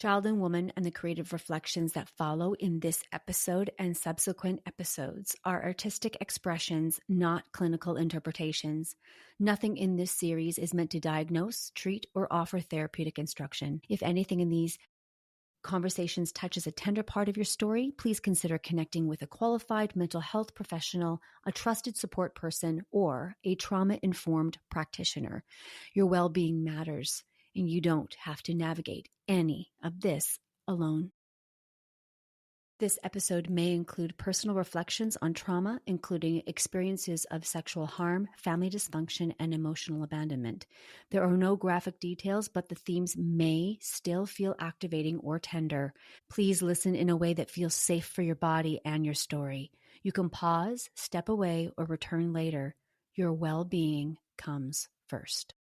Child and Woman and the creative reflections that follow in this episode and subsequent episodes are artistic expressions, not clinical interpretations. Nothing in this series is meant to diagnose, treat, or offer therapeutic instruction. If anything in these conversations touches a tender part of your story, please consider connecting with a qualified mental health professional, a trusted support person, or a trauma-informed practitioner. Your well-being matters, and you don't have to navigate any of this alone. This episode may include personal reflections on trauma, including experiences of sexual harm, family dysfunction, and emotional abandonment. There are no graphic details, but the themes may still feel activating or tender. Please listen in a way that feels safe for your body and your story. You can pause, step away, or return later. Your well-being comes first.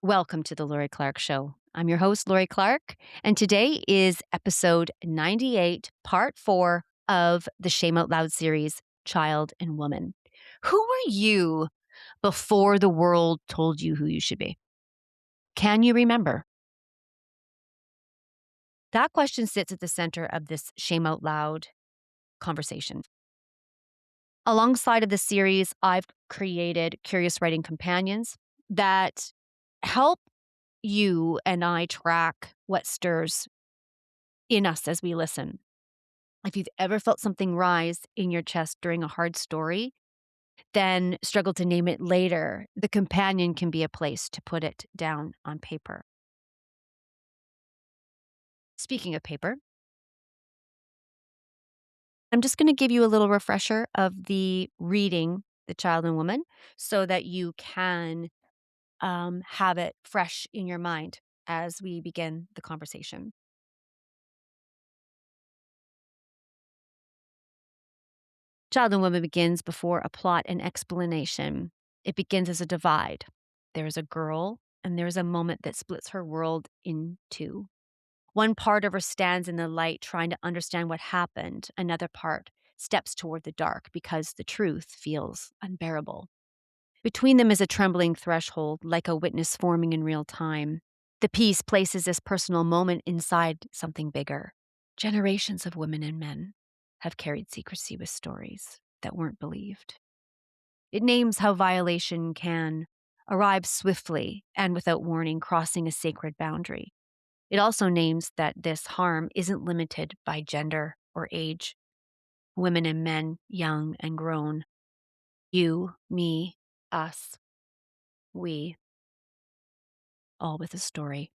Welcome to the Lori Clarke Show. I'm your host, Lori Clarke, and today is episode 98, part 4 of the Shame Out Loud series, Child and Woman. Who were you before the world told you who you should be? Can you remember? That question sits at the center of this Shame Out Loud conversation. Alongside of the series, I've created curious writing companions that help you and I track what stirs in us as we listen. If you've ever felt something rise in your chest during a hard story, then struggle to name it later, the companion can be a place to put it down on paper. Speaking of paper, I'm just going to give you a little refresher of the reading, The Child and Woman, so that you can have it fresh in your mind as we begin the conversation. Child and Woman begins before a plot and explanation. It begins as a divide. There's a girl, and there's a moment that splits her world in two. One part of her stands in the light trying to understand what happened. Another part steps toward the dark because the truth feels unbearable. Between them is a trembling threshold, like a witness forming in real time. The piece places this personal moment inside something bigger. Generations of women and men have carried secrecy with stories that weren't believed. It names how violation can arrive swiftly and without warning, crossing a sacred boundary. It also names that this harm isn't limited by gender or age. Women and men, young and grown. You, me, us, we, all with a story.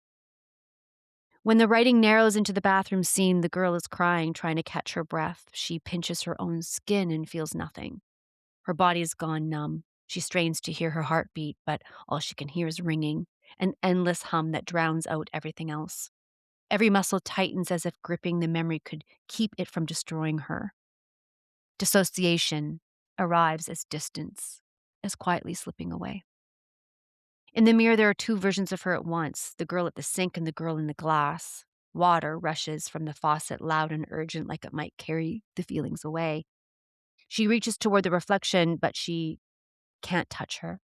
When the writing narrows into the bathroom scene, the girl is crying, trying to catch her breath. She pinches her own skin and feels nothing. Her body is gone numb. She strains to hear her heartbeat, but all she can hear is ringing, an endless hum that drowns out everything else. Every muscle tightens as if gripping the memory could keep it from destroying her. Dissociation arrives as distance, as quietly slipping away. In the mirror, there are two versions of her at once, the girl at the sink and the girl in the glass. Water rushes from the faucet, loud and urgent, like it might carry the feelings away. She reaches toward the reflection, but she can't touch her.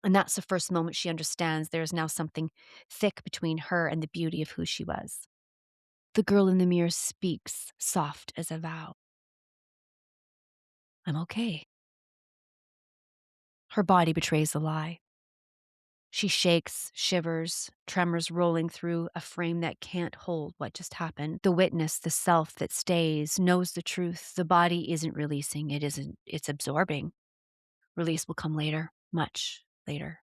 And that's the first moment she understands there is now something thick between her and the beauty of who she was. The girl in the mirror speaks, soft as a vow. I'm okay. Her body betrays the lie. She shakes, shivers, tremors rolling through a frame that can't hold what just happened. The witness, the self that stays, knows the truth. The body isn't releasing, it's absorbing. Release will come later, much later.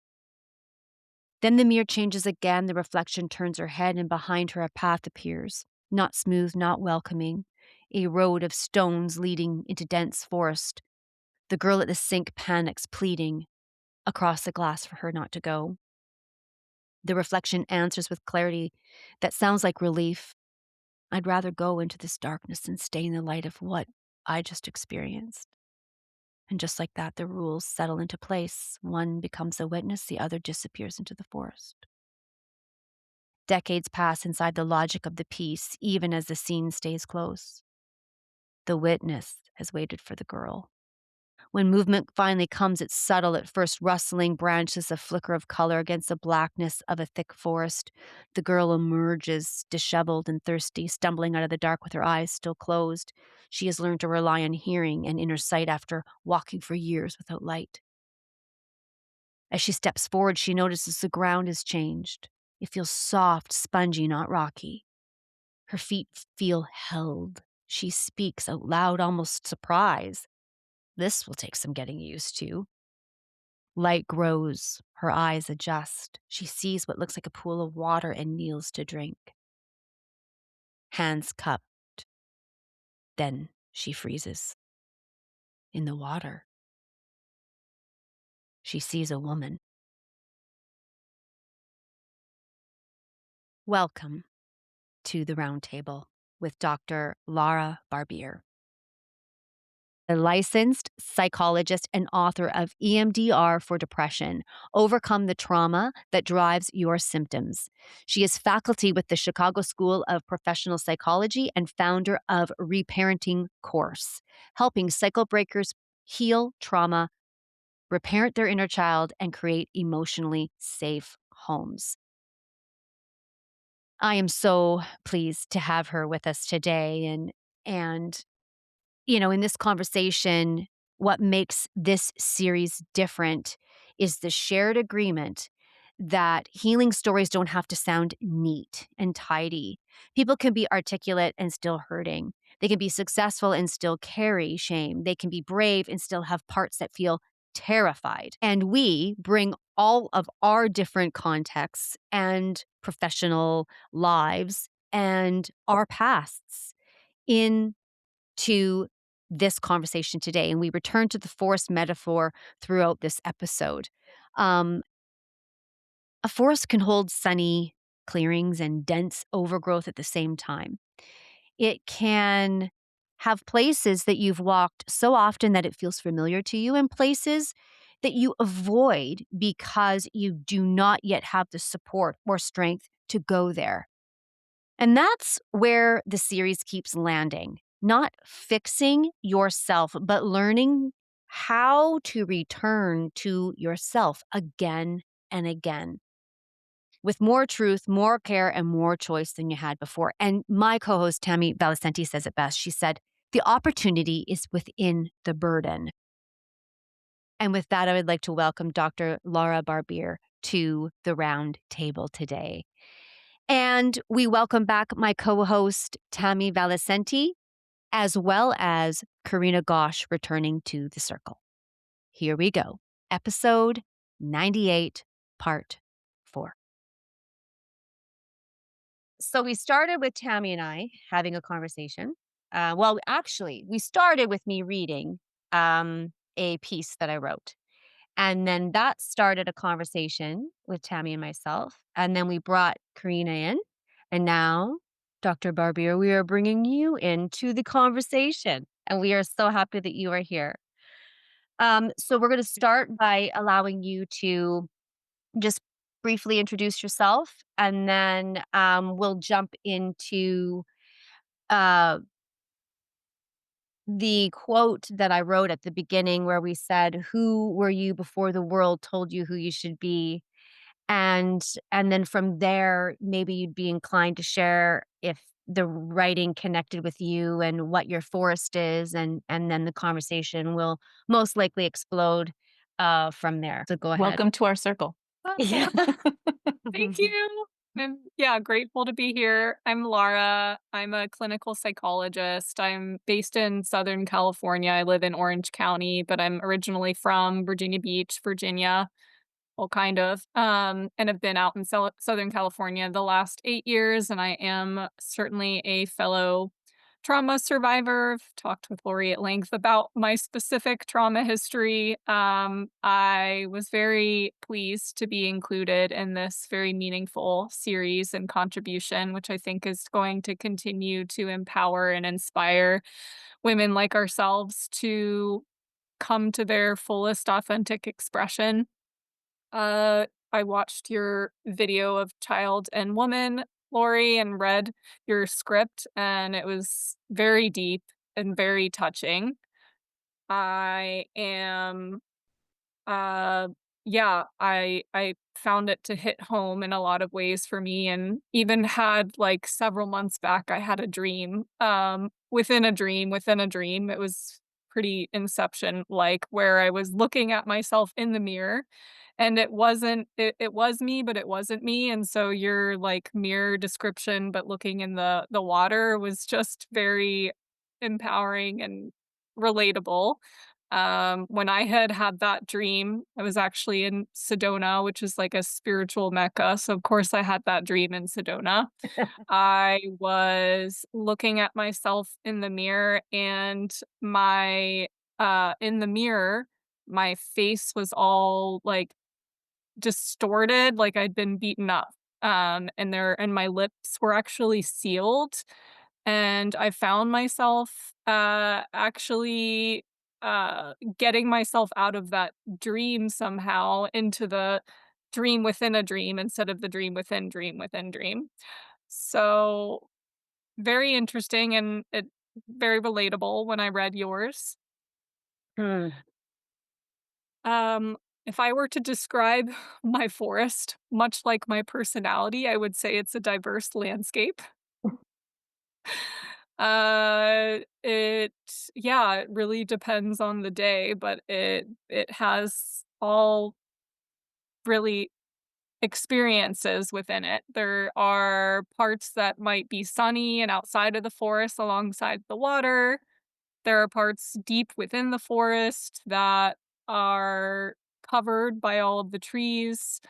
Then the mirror changes again, the reflection turns her head, and behind her a path appears. Not smooth, not welcoming. A road of stones leading into dense forest. The girl at the sink panics, pleading across the glass for her not to go. The reflection answers with clarity that sounds like relief. I'd rather go into this darkness than stay in the light of what I just experienced. And just like that, the rules settle into place. One becomes a witness, the other disappears into the forest. Decades pass inside the logic of the piece, even as the scene stays close. The witness has waited for the girl. When movement finally comes, it's subtle at first, rustling branches, a flicker of color against the blackness of a thick forest. The girl emerges, disheveled and thirsty, stumbling out of the dark with her eyes still closed. She has learned to rely on hearing and inner sight after walking for years without light. As she steps forward, she notices the ground has changed. It feels soft, spongy, not rocky. Her feet feel held. She speaks out loud, almost surprised. This will take some getting used to. Light grows. Her eyes adjust. She sees what looks like a pool of water and kneels to drink. Hands cupped. Then she freezes. In the water, she sees a woman. Welcome to the Round Table with Dr. Lara Barbir, a licensed psychologist and author of EMDR for Depression, Overcome the Trauma That Drives Your Symptoms. She is faculty with the Chicago School of Professional Psychology and founder of Reparenting Course, helping cycle breakers heal trauma, reparent their inner child, and create emotionally safe homes. I am so pleased to have her with us today, and in this conversation, what makes this series different is the shared agreement that healing stories don't have to sound neat and tidy. People can be articulate and still hurting. They can be successful and still carry shame. They can be brave and still have parts that feel terrified. And we bring all of our different contexts and professional lives and our pasts in to this conversation today. And we return to the forest metaphor throughout this episode. Um, a forest can hold sunny clearings and dense overgrowth at the same time. It can have places that you've walked so often that it feels familiar to you, and places that you avoid because you do not yet have the support or strength to go there. And that's where the series keeps landing. Not fixing yourself, but learning how to return to yourself again and again with more truth, more care, and more choice than you had before. And my co host, Tammy Valicenti, says it best. She said, the opportunity is within the burden. And with that, I would like to welcome Dr. Lara Barbir to the round table today. And we welcome back my co-host, Tammy Valicenti, as well as Carina Gosch returning to the circle. Here we go. Episode 98, Part 4. So we started with Tammy and I having a conversation. Actually, we started with me reading a piece that I wrote. And then that started a conversation with Tammy and myself. And then we brought Carina in. And now, Dr. Barbier, we are bringing you into the conversation. And we are so happy that you are here. So we're going to start by allowing you to just briefly introduce yourself. And then we'll jump into uh, the quote that I wrote at the beginning where we said, "Who were you before the world told you who you should be?" And then from there, maybe you'd be inclined to share if the writing connected with you and what your forest is, and then the conversation will most likely explode from there. So go ahead. Welcome to our circle. Yeah. Thank you. And yeah, grateful to be here. I'm Lara. I'm a clinical psychologist. I'm based in Southern California. I live in Orange County, but I'm originally from Virginia Beach, Virginia. Well, kind of. And have been out in Southern California the last 8 years. And I am certainly a fellow trauma survivor. I've talked with Lori at length about my specific trauma history. I was very pleased to be included in this very meaningful series and contribution, which I think is going to continue to empower and inspire women like ourselves to come to their fullest authentic expression. I watched your video of Child and Woman, Lori, and read your script, and it was very deep and very touching. I am Uh, yeah, I found it to hit home in a lot of ways for me, and even had, like, several months back, I had a dream, within a dream within a dream. It was pretty Inception-like, where I was looking at myself in the mirror, and it was me, but it wasn't me, and so your, like, mirror description, but looking in the water was just very empowering and relatable. When I had that dream, I was actually in Sedona, which is like a spiritual mecca, so of course I had that dream in Sedona. I was looking at myself in the mirror and in the mirror, my face was all, like, distorted, like I'd been beaten up. And my lips were actually sealed, and I found myself, actually, getting myself out of that dream somehow into the dream within a dream instead of the dream within dream. So, very interesting and it very relatable when I read yours. Hmm. If I were to describe my forest, much like my personality, I would say it's a diverse landscape. It yeah, it really depends on the day, but it has all really experiences within it. There are parts that might be sunny and outside of the forest alongside the water. There are parts deep within the forest that are covered by all of the trees.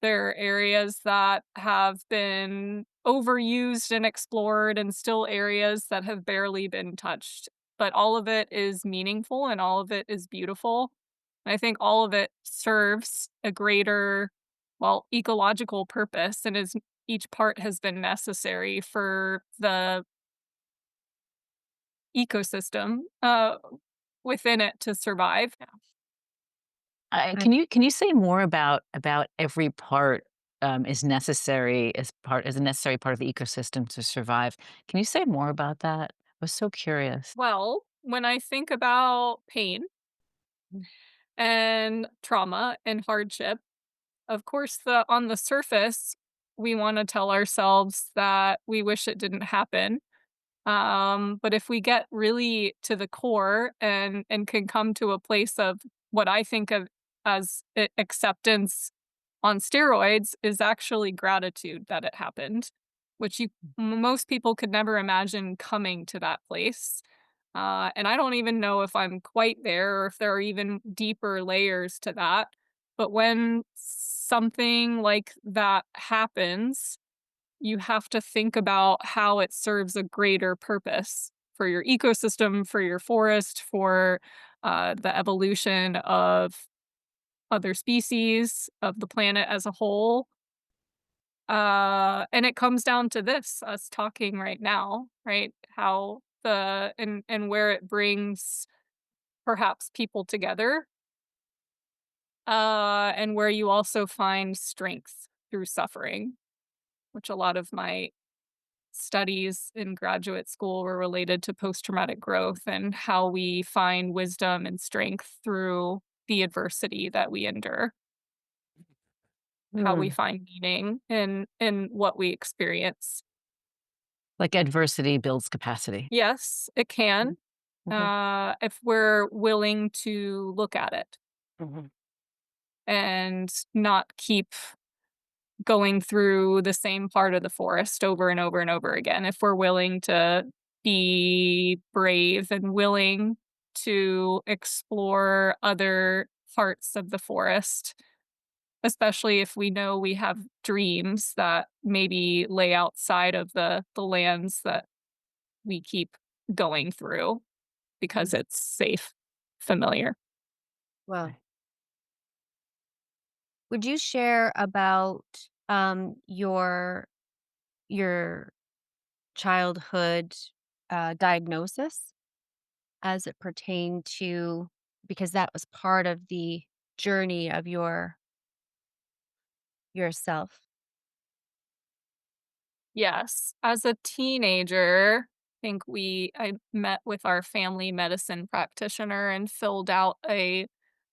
There are areas that have been overused and explored, and still areas that have barely been touched. But all of it is meaningful and all of it is beautiful. I think all of it serves a greater, well, ecological purpose, and is each part has been necessary for the ecosystem, within it to survive. I Can you say more about every part, is necessary as a necessary part of the ecosystem to survive? Can you say more about that? I was so curious. Well, when I think about pain Mm. and trauma and hardship, of course, the on the surface, we wanna tell ourselves that we wish it didn't happen. But if we get really to the core and can come to a place of what I think of as acceptance on steroids is actually gratitude that it happened, which most people could never imagine coming to that place. And I don't even know if I'm quite there or if there are even deeper layers to that. But when something like that happens, you have to think about how it serves a greater purpose for your ecosystem, for your forest, for the evolution of other species, of the planet as a whole. And it comes down to this, us talking right now, right? How the and where it brings perhaps people together, and where you also find strength through suffering, which a lot of my studies in graduate school were related to post-traumatic growth and how we find wisdom and strength through the adversity that we endure, how we Hmm. find meaning in what we experience. Like adversity builds capacity. Yes, it can, Mhm. Mhm. if we're willing to look at it Mhm. and not keep going through the same part of the forest over and over and over again. If we're willing to be brave and willing to explore other parts of the forest, especially if we know we have dreams that maybe lay outside of the lands that we keep going through because it's safe, familiar. Well, Right. would you share about, your childhood, diagnosis as it pertained to because that was part of the journey of yourself? Yes, as a teenager think I met with our family medicine practitioner and filled out a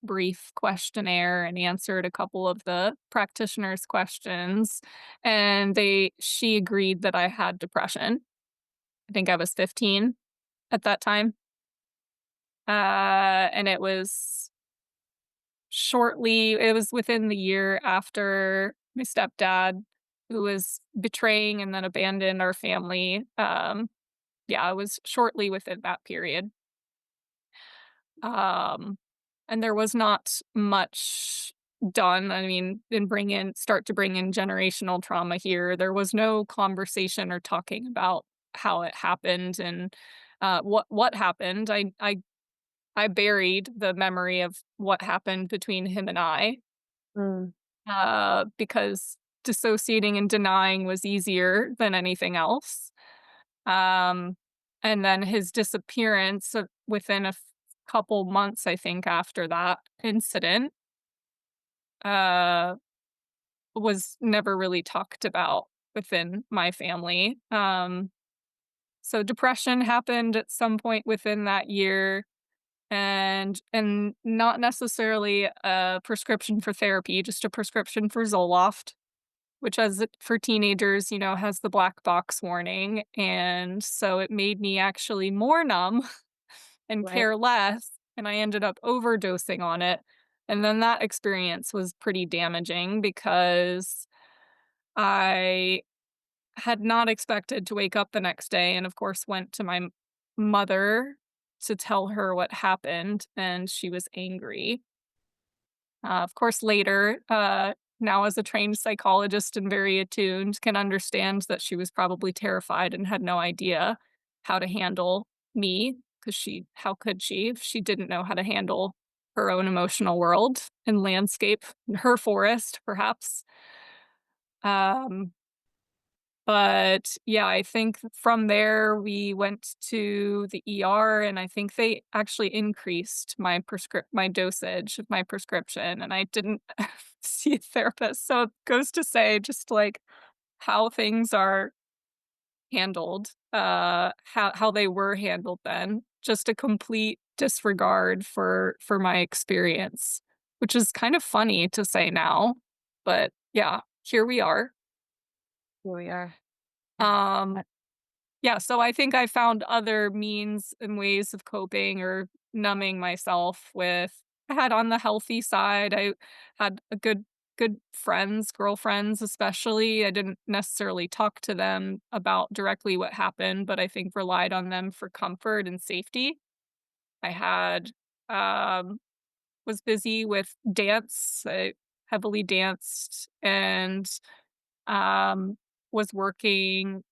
brief questionnaire and answered a couple of the practitioner's questions, and she agreed that I had depression. I think I was 15 at that time. And it was within the year after my stepdad, who was betraying and then abandoned our family. Yeah, it was shortly within that period. Um, and there was not much done. I mean, start to bring in generational trauma here. There was no conversation or talking about how it happened and what happened. I buried the memory of what happened between him and I, Mm, because dissociating and denying was easier than anything else. Um, and then his disappearance within couple months, I think, after that incident, uh, was never really talked about within my family. So depression happened at some point within that year, and not necessarily a prescription for therapy, just a prescription for Zoloft, which for teenagers, has the black box warning, and so it made me actually more numb and right. care less, and I ended up overdosing on it, and then that experience was pretty damaging because I had not expected to wake up the next day and, of course, went to my mother to tell her what happened, and she was angry. Of course, later, now as a trained psychologist and very attuned, can understand that she was probably terrified and had no idea how to handle me, because how could she if she didn't know how to handle her own emotional world and landscape, her forest, perhaps. Um, but yeah, I think from there we went to the ER, and I think they actually increased my dosage of my prescription, and I didn't see a therapist. So it goes to say just like how things are handled, how they were handled then, just a complete disregard for my experience, which is kind of funny to say now, but yeah, here we are. Here we are. Um Uh, Yeah, so I think I found other means and ways of coping or numbing myself with. I had on the healthy side, I had a good friends, girlfriends especially. I didn't necessarily talk to them about directly what happened, but I think relied on them for comfort and safety. I had um was busy with dance. I heavily danced and um was working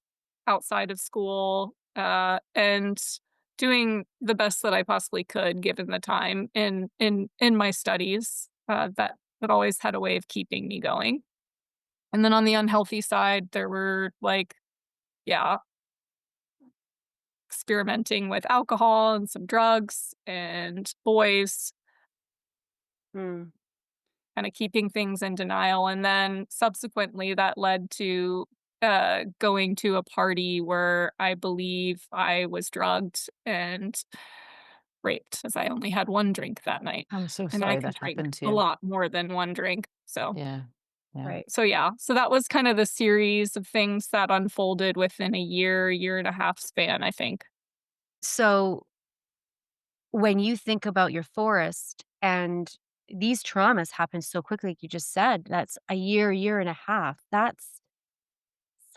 outside of school, and doing the best that I possibly could given the time in my studies, that always had a way of keeping me going. And then on the unhealthy side, there were, like, yeah, experimenting with alcohol and some drugs and boys, mm, kinda keeping things in denial, and then subsequently that led to, going to a party where I believe I was drugged and raped, as I only had 1 drink that night, I'm so and I sorry can that drink happened to a you. lot more than 1 drink, so Yeah, yeah. right. yeah, so that was kind of the series of things that unfolded within a year and a half span, I think. So when you think about your forest and these traumas happen so quickly, like you just said, that's a year and a half. That's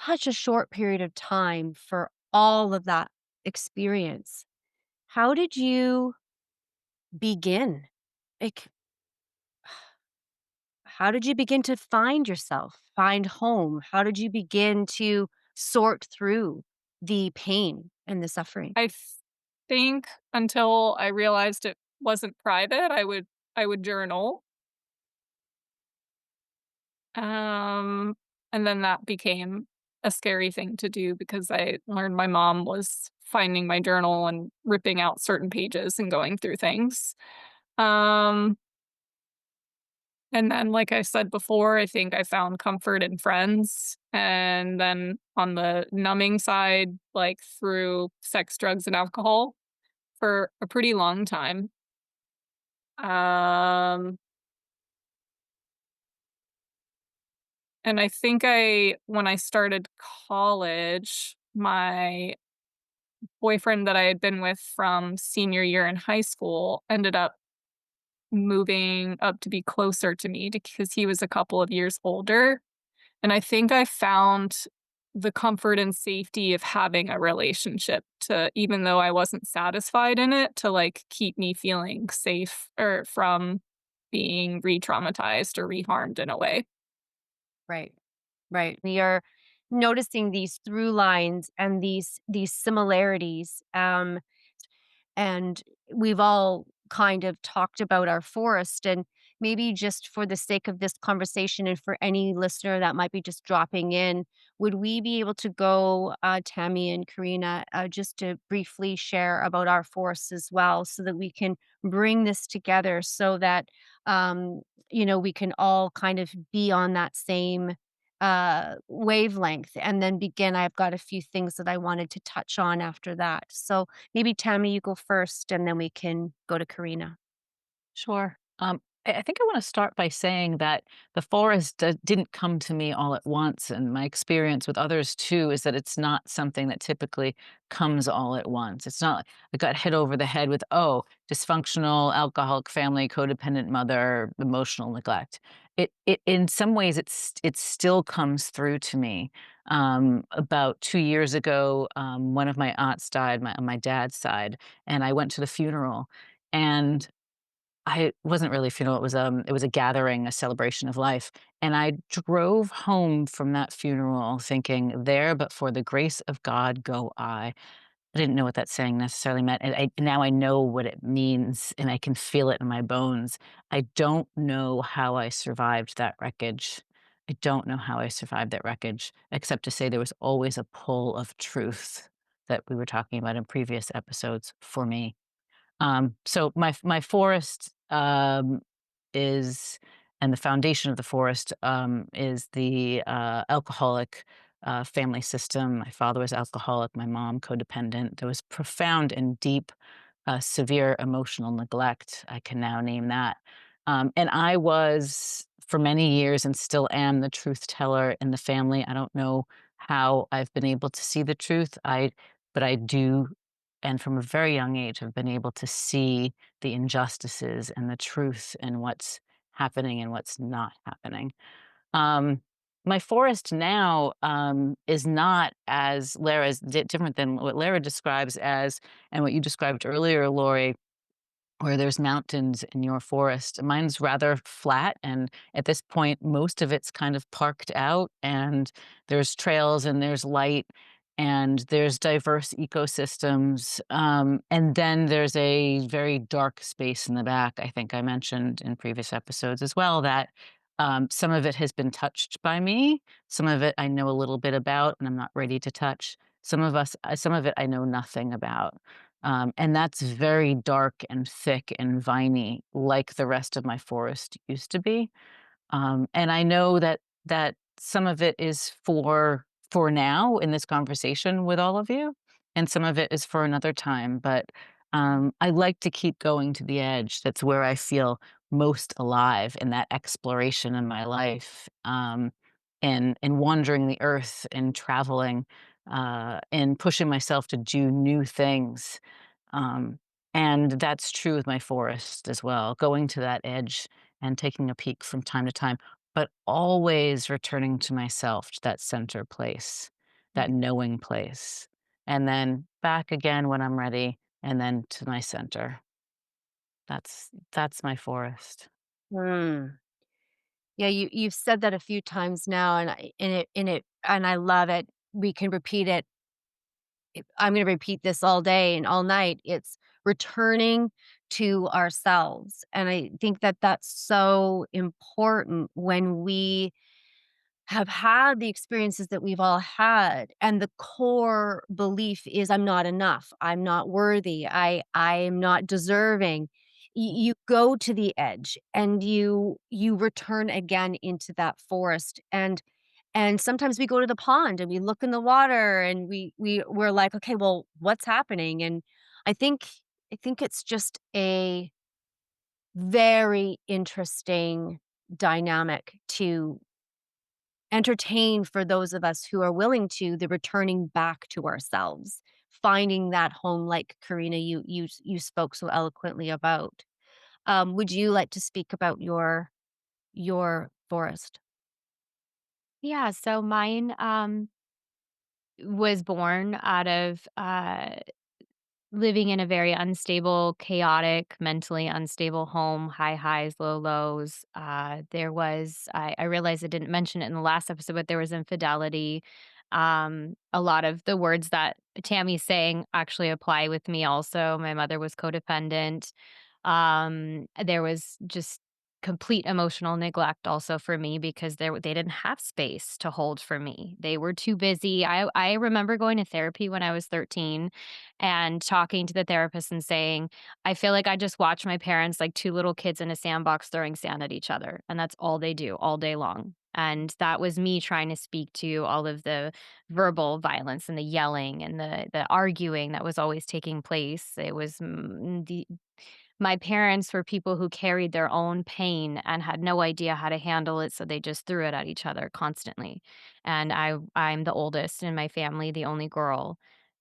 such a short period of time for all of that experience. How did you begin? Like, how did you begin to find yourself, find home? How did you begin to sort through the pain and the suffering? I think until I realized it wasn't private, I would journal. Um, and then that became a scary thing to do because I learned my mom was finding my journal and ripping out certain pages and going through things. Um, And then, like I said before, I think I found comfort in friends. And then on the numbing side, like through sex, drugs, and alcohol for a pretty long time. Um, and I think when I started college, my boyfriend that I had been with from senior year in high school ended up moving up to be closer to me because he was a couple of years older. And I think I found the comfort and safety of having a relationship to, even though I wasn't satisfied in it, to like keep me feeling safe or from being re-traumatized or reharmed in a way. Right. Right. We are noticing these through lines and these similarities. And we've all kind of talked about our forest, and maybe just for the sake of this conversation and for any listener that might be just dropping in, would we be able to go, Tammy and Karina, just to briefly share about our forests as well, so that we can bring this together, so that we can all kind of be on that same wavelength, and then begin. I've got a few things that I wanted to touch on after that. So maybe Tammy, you go first, and then we can go to Karina. Sure. I think I want to start by saying that the forest didn't come to me all at once. And my experience with others too is that it's not something that typically comes all at once. It's not like I got hit over the head with, oh, dysfunctional alcoholic family, codependent mother, emotional neglect. It in some ways it still comes through to me. About 2 years ago, one of my aunts died, on my dad's side, and I went to the funeral. And I wasn't really a funeral, it was a gathering, a celebration of life, and I drove home from that funeral thinking, "There, but for the grace of God go I." I didn't know what that saying necessarily meant, and now I know what it means, and I can feel it in my bones. I don't know how I survived that wreckage. I don't know how I survived that wreckage, except to say there was always a pull of truth that we were talking about in previous episodes for me. So my forest is, and the foundation of the forest is the alcoholic family system. My father was alcoholic, my mom codependent. There was profound and deep, severe emotional neglect. I can now name that. And I was for many years and still am the truth teller in the family. I don't know how I've been able to see the truth. But I do, and from a very young age, have been able to see the injustices and the truth and what's happening and what's not happening. Um, my forest now is not as different than what Lara describes as, and what you described earlier, Lori, where there's mountains in your forest. Mine's rather flat, and at this point, most of it's kind of parked out, and there's trails, and there's light, and there's diverse ecosystems. And then there's a very dark space in the back. I think I mentioned in previous episodes as well that some of it has been touched by me. Some of it I know a little bit about, and I'm not ready to touch. Some of it I know nothing about. And that's very dark and thick and viney, like the rest of my forest used to be. And I know that some of it is for now in this conversation with all of you, and some of it is for another time. But I like to keep going to the edge. That's where I feel most alive in that exploration in my life, and wandering the earth and traveling, and pushing myself to do new things. Um, and that's true with my forest as well, going to that edge and taking a peek from time to time, but always returning to myself, to that center place, that knowing place, and then back again when I'm ready, and then to my center. That's my forest. Hmm. Yeah, you've said that a few times now, and I love it. We can repeat it. I'm going to repeat this all day and all night. It's returning to ourselves, and I think that that's so important when we have had the experiences that we've all had, and the core belief is I'm not enough, I'm not worthy, I am not deserving. you go to the edge and you return again into that forest, and sometimes we go to the pond and we look in the water and we're like, "Okay, well, what's happening?" And I think I think it's just a very interesting dynamic to entertain for those of us who are willing to, the returning back to ourselves, finding that home like Karina, you spoke so eloquently about. Would you like to speak about your forest? Yeah, so mine was born out of living in a very unstable, chaotic, mentally unstable home, high highs, low lows. I realized I didn't mention it in the last episode, but there was infidelity. A lot of the words that Tammy's saying actually apply with me also. My mother was codependent. There was just complete emotional neglect also for me because they didn't have space to hold for me. They were too busy. I remember going to therapy when I was 13 and talking to the therapist and saying, "I feel like I just watch my parents like 2 little kids in a sandbox throwing sand at each other, and that's all they do all day long." And that was me trying to speak to all of the verbal violence and the yelling and the arguing that was always taking place. It was, the my parents were people who carried their own pain and had no idea how to handle it, so they just threw it at each other constantly. And I'm the oldest in my family, the only girl.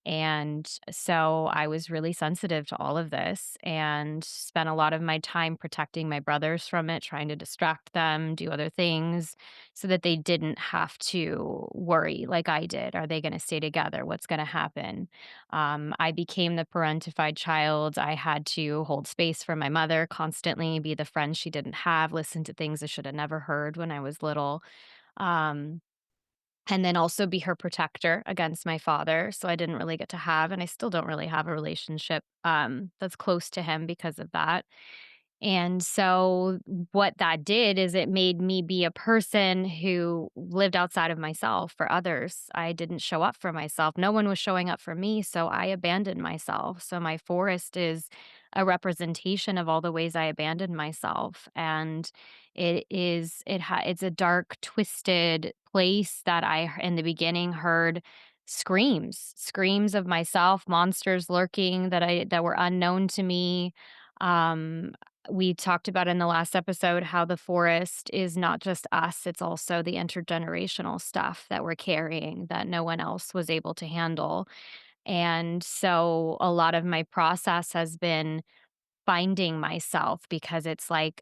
And so I was really sensitive to all of this and spent a lot of my time protecting my brothers from it, trying to distract them, do other things so that they didn't have to worry like I did. Are they going to stay together? What's going to happen? I became the parentified child. I had to hold space for my mother constantly, be the friend she didn't have, listen to things I should have never heard when I was little. Um, and then also be her protector against my father. So I didn't really get to have, and I still don't really have a relationship that's close to him because of that. And so what that did is it made me be a person who lived outside of myself for others. I didn't show up for myself. No one was showing up for me, so I abandoned myself. So my forest is a representation of all the ways I abandoned myself, and it's a dark twisted place that in the beginning heard screams of myself, monsters lurking that were unknown to me. um we talked about in the last episode how the forest is not just us, it's also the intergenerational stuff that we're carrying that no one else was able to handle. And so a lot of my process has been finding myself because it's like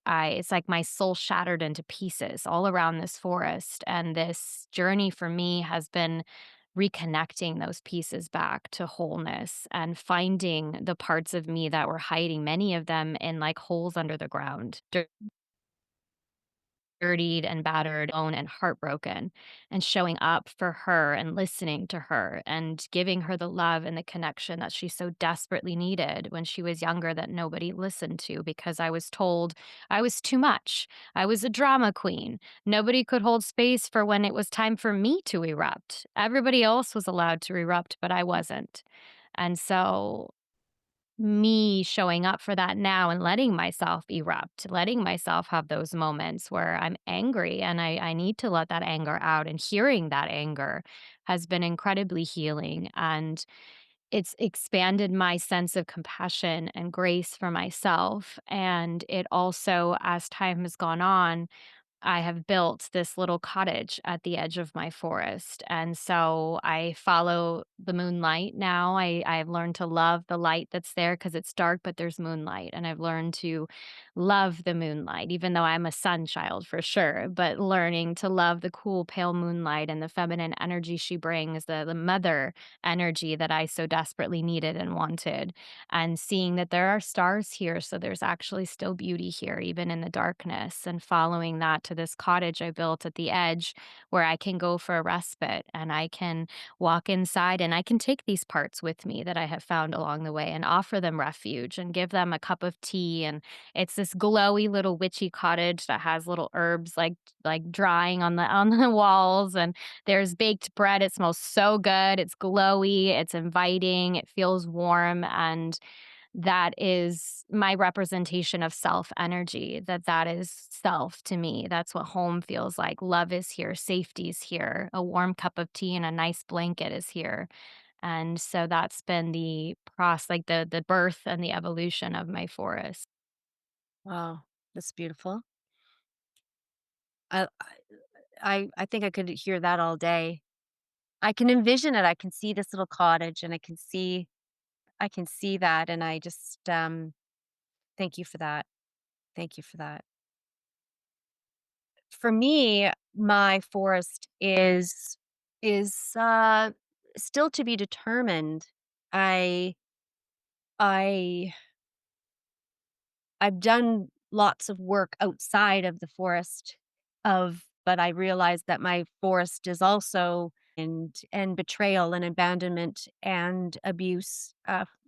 my soul shattered into pieces all around this forest, and this journey for me has been reconnecting those pieces back to wholeness and finding the parts of me that were hiding, many of them in like holes under the ground, dirtied and battered, own and heartbroken, and showing up for her and listening to her and giving her the love and the connection that she so desperately needed when she was younger that nobody listened to because I was told I was too much. I was a drama queen. Nobody could hold space for when it was time for me to erupt. Everybody else was allowed to erupt, but I wasn't. And so me showing up for that now and letting myself erupt, letting myself have those moments where I'm angry and I need to let that anger out, and hearing that anger has been incredibly healing. And it's expanded my sense of compassion and grace for myself. And it also, as time has gone on, I have built this little cottage at the edge of my forest. And so I follow the moonlight now. I've learned to love the light that's there because it's dark, but there's moonlight. And I've learned to love the moonlight, even though I'm a sun child for sure, but learning to love the cool, pale moonlight and the feminine energy she brings, the mother energy that I so desperately needed and wanted, and seeing that there are stars here. So there's actually still beauty here, even in the darkness, and following that to this cottage I built at the edge where I can go for a respite and I can walk inside and I can take these parts with me that I have found along the way and offer them refuge and give them a cup of tea. And it's this glowy little witchy cottage that has little herbs like drying on the on the walls, and there's baked bread. It smells so good. It's glowy, it's inviting, it feels warm, and that is my representation of self energy, that is self to me. That's what home feels like. Love is here, safety is here, a warm cup of tea and a nice blanket is here. And so that's been the like the birth and the evolution of my forest. Wow, that's beautiful. I I think I could hear that all day. I can envision it. I can see this little cottage and I can see that and I just thank you for that. Thank you for that. For me, my forest is still to be determined. I I I've done lots of work outside of the forest but I realized that my forest is also and betrayal and abandonment and abuse,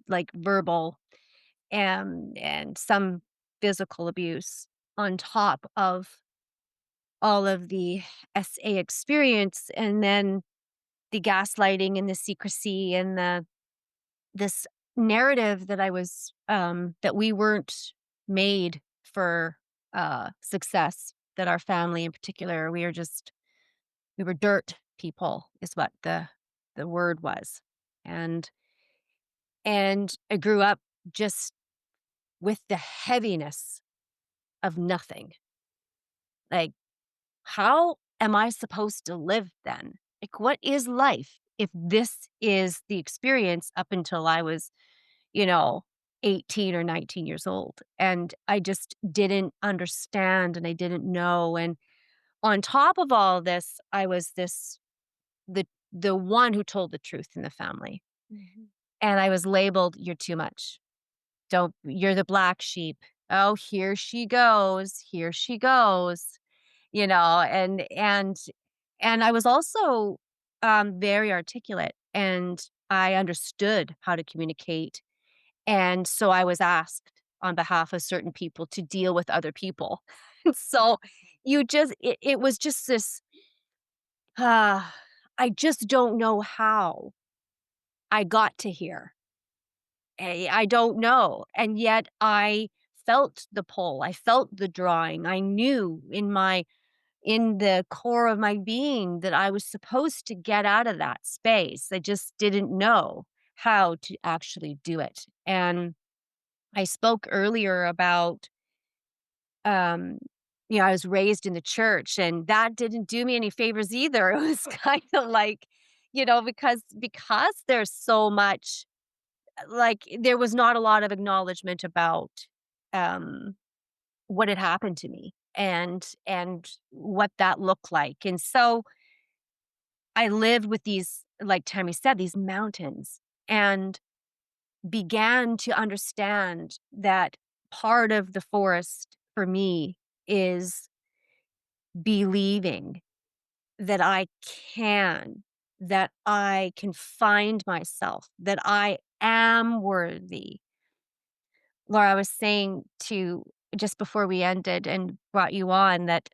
like verbal and some physical abuse on top of all of the SA experience and then the gaslighting and the secrecy and this narrative that that we weren't made for, success, that our family in particular, we were dirt people is what the word was. And and I grew up just with the heaviness of nothing. Like, how am I supposed to live then? Like, what is life if this is the experience up until I was, you know, 18 or 19 years old? And I just didn't understand and I didn't know. And on top of all this, I was the one who told the truth in the family. Mhm. And I was labeled, you're too much. Don't, you're the black sheep. Oh, here she goes. Here she goes. You know, and I was also, very articulate, and I understood how to communicate, and so I was asked on behalf of certain people to deal with other people. And so it was just this, ah, I just don't know how I got to here. I don't know, and yet I felt the pull, I felt the drawing, I knew in the core of my being that I was supposed to get out of that space. I just didn't know how to actually do it. And I spoke earlier about, um, I was raised in the church and that didn't do me any favors either. It was kind of like, because there's so much, like, there was not a lot of acknowledgement about, um, what had happened to me and what that looked like. And so I lived with these, like Tammy said, these mountains and began to understand that part of the forest for me is believing that that I can find myself, that I am worthy. Laura, I was saying to just before we ended and brought you on that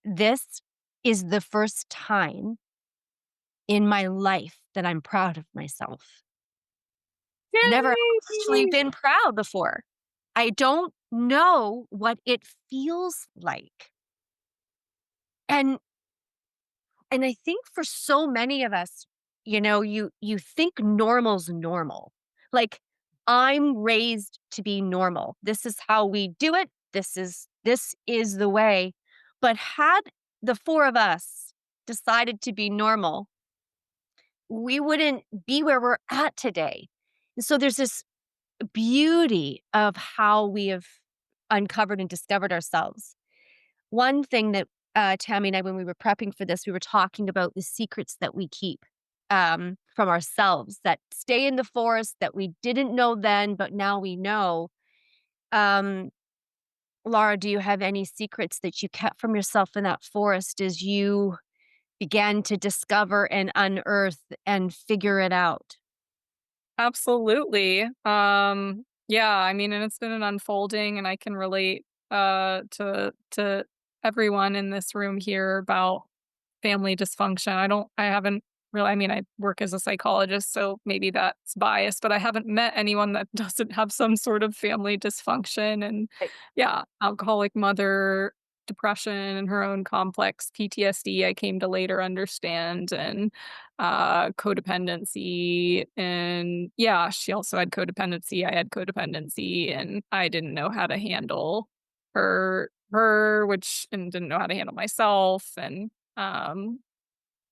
this is the first time in my life that I'm proud of myself. Never actually Yay! been proud before. I don't know what it feels like. And and I think for so many of us, you think normal's normal. Like, I'm raised to be normal. This is how we do it. This is the way. But had the four of us decided to be normal, we wouldn't be where we're at today. And so there's this beauty of how we have uncovered and discovered ourselves. One thing that Tammy and I, when we were prepping for this, we were talking about the secrets that we keep from ourselves that stay in the forest that we didn't know then, but now we know. Um, Laura, do you have any secrets that you kept from yourself in that forest as you began to discover and unearth and figure it out? Absolutely. Yeah, I mean, and it's been an unfolding and I can relate to everyone in this room here about family dysfunction. I haven't really, I mean, I work as a psychologist, so maybe that's biased, but I haven't met anyone that doesn't have some sort of family dysfunction and Right. yeah, alcoholic mother, depression, and her own complex PTSD I came to later understand, and, codependency, and yeah, she also had codependency, I had codependency, and I didn't know how to handle her, which and didn't know how to handle myself, and,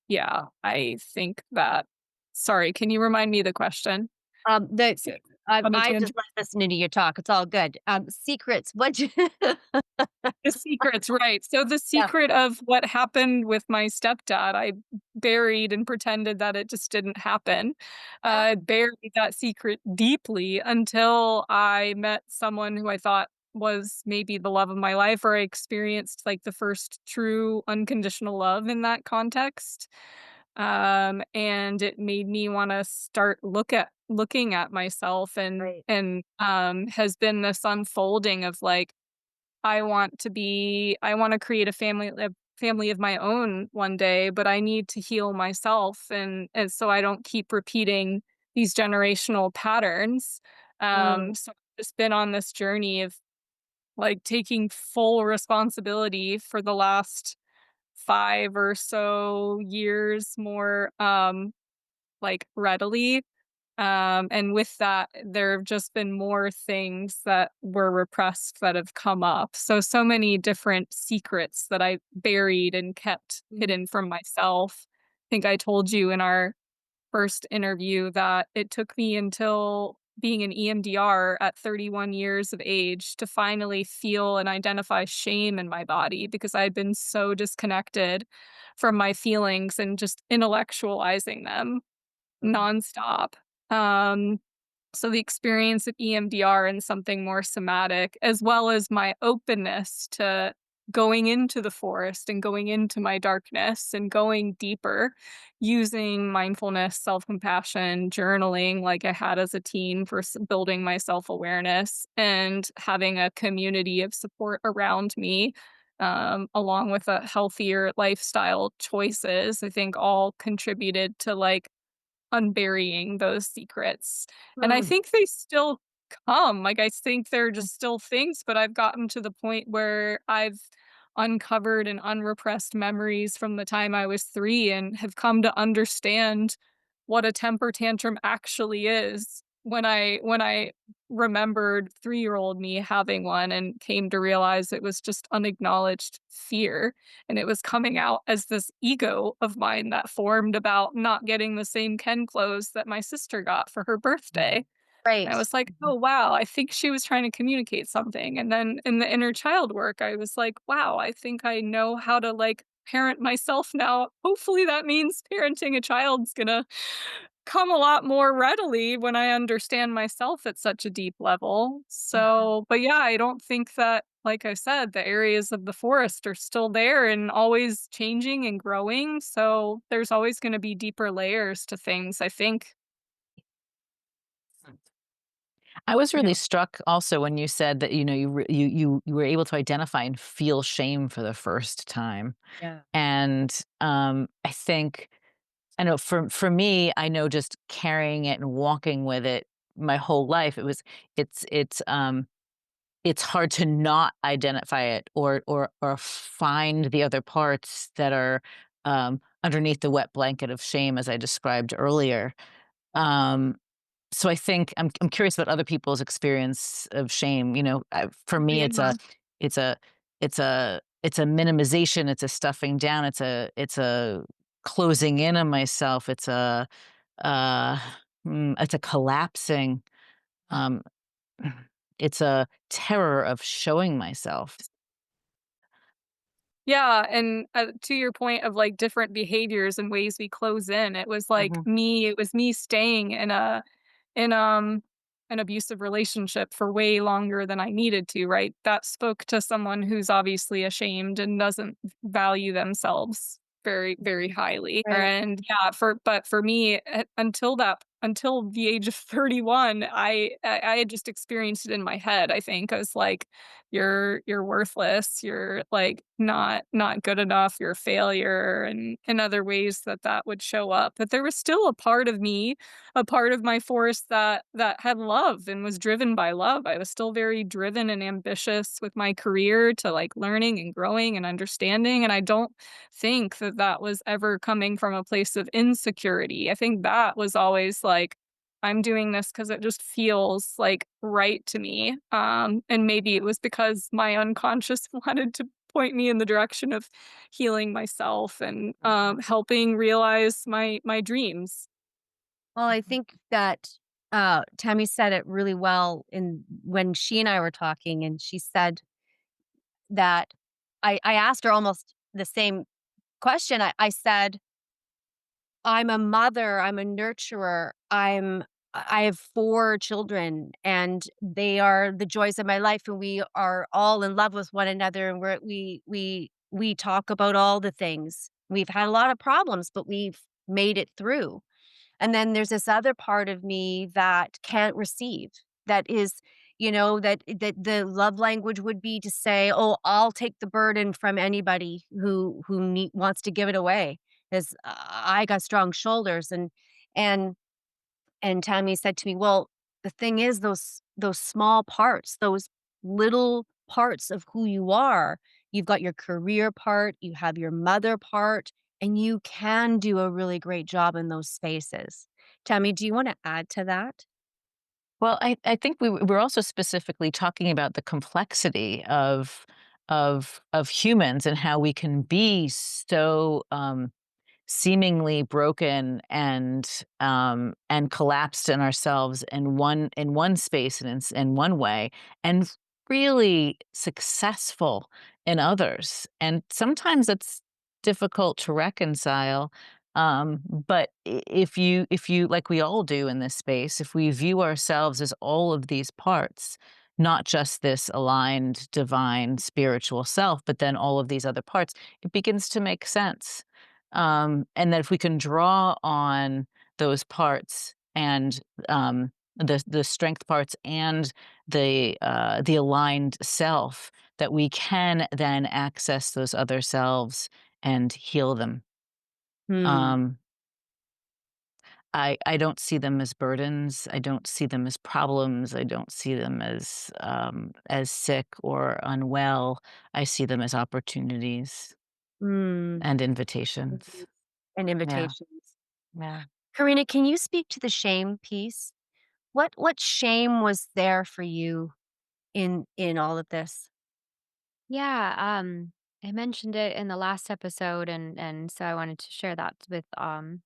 yeah, I think that sorry, can you remind me the question? The Is it on a I just tangent? love listening to you talk. It's all good. Secrets. What you The secrets, right. So the Yeah. secret of what happened with my stepdad, I buried and pretended that it just didn't happen. Yeah. Buried that secret deeply until I met someone who I thought was maybe the love of my life, or I experienced like the first true unconditional love in that context. And it made me want to start looking at myself, Right. and has been this unfolding of like I wanna create a family of my own one day, but I need to heal myself, and so I don't keep repeating these generational patterns. Mm, So I've just been on this journey of, like, taking full responsibility for the last 5 or so years more, like, readily, and with that, there have just been more things that were repressed that have come up. So many different secrets that I buried and kept mm, hidden from myself. I think I told you in our first interview that it took me until being an EMDR at 31 years of age to finally feel and identify shame in my body because I had been so disconnected from my feelings and just intellectualizing them mm, nonstop. Um, so the experience of EMDR and something more somatic, as well as my openness to going into the forest and going into my darkness and going deeper using mindfulness, self-compassion, journaling like I had as a teen for building my self-awareness and having a community of support around me. Along with a healthier lifestyle choices, I think all contributed to like unburying those secrets, and I mm, think they still come, like, I think they're just still things, but I've gotten to the point where I've uncovered and unrepressed memories from the time I was 3 and have come to understand what a temper tantrum actually is when I remembered three-year-old me having one and came to realize it was just unacknowledged fear, and it was coming out as this ego of mine that formed about not getting the same Ken clothes that my sister got for her birthday. And I right. was like, "Oh, wow, I think she was trying to communicate something." And then in the inner child work, I was like, "Wow, I think I know how to, like, parent myself now." Hopefully, that means parenting a child's gonna come a lot more readily when I understand myself at such a deep level. So but yeah, I don't think that like I said, the areas of the forest are still there and always changing and growing, so there's always gonna be deeper layers to things, I think. I was Yeah. really struck also when you said that, you were able to identify and feel shame for the first time. Yeah. And, I think I know for me, I know just carrying it and walking with it my whole life, it's it's, um, it's hard to not identify it or find the other parts that are, underneath the wet blanket of shame as I described earlier. Um so I think I'm curious about other people's experience of shame. For me, Yeah. it's a it's a minimization. It's a stuffing down. It's a closing in on myself. Uh, it's a collapsing. Um, it's a terror of showing myself. Yeah, and, to your point of, like, different behaviors and ways we close in, Mhm. it was me staying in an abusive relationship for way longer than I needed to, right? That spoke to someone who's obviously ashamed and doesn't value themselves very, very highly. Right. And yeah, for me, until the age of 31, I had just experienced it in my head, I think. I was like, you're worthless, you're, like, not good enough, you're a failure, and in other ways that that would show up, but there was still a part of me, a part of my force that had love and was driven by love. I was still very driven and ambitious with my career to, like, learning and growing and understanding, and I don't think that that was ever coming from a place of insecurity. I think that was always, like, I'm doing this because it just feels, like, right to me, and maybe it was because my unconscious wanted to point me in the direction of healing myself and, helping realize my dreams. Well, I think that, Tammy said it really well in when she and I were talking, and she said that I asked her almost the same question. I said, "I'm a mother, I'm a nurturer, I have 4 children, and they are the joys of my life, and we are all in love with one another, and we talk about all the things. We've had a lot of problems, but we've made it through." And then there's this other part of me that can't receive, that is, that the love language would be to say, "Oh, I'll take the burden from anybody who wants to give it away, 'cause I got strong shoulders." And and Tammy said to me, "Well, the thing is those small parts, those little parts of who you are, you've got your career part, you have your mother part, and you can do a really great job in those spaces." Tammy, do you wanna add to that? Well, I think we're also specifically talking about the complexity of humans and how we can be so, seemingly broken and collapsed in ourselves in one space and in one way, and really successful in others. And sometimes it's difficult to reconcile. But if you like we all do in this space, if we view ourselves as all of these parts, not just this aligned divine spiritual self, but then all of these other parts, it begins to make sense. And that if we can draw on those parts and the strength parts and the aligned self, that we can then access those other selves and heal them. Hmm. Um, I don't see them as burdens. I don't see them as problems. I don't see them as sick or unwell. I see them as opportunities Mm. and invitations. And Yeah, invitations. yeah. Karina, can you speak to the shame piece? What shame was there for you in all of this? Yeah, I mentioned it in the last episode, and so I wanted to share that with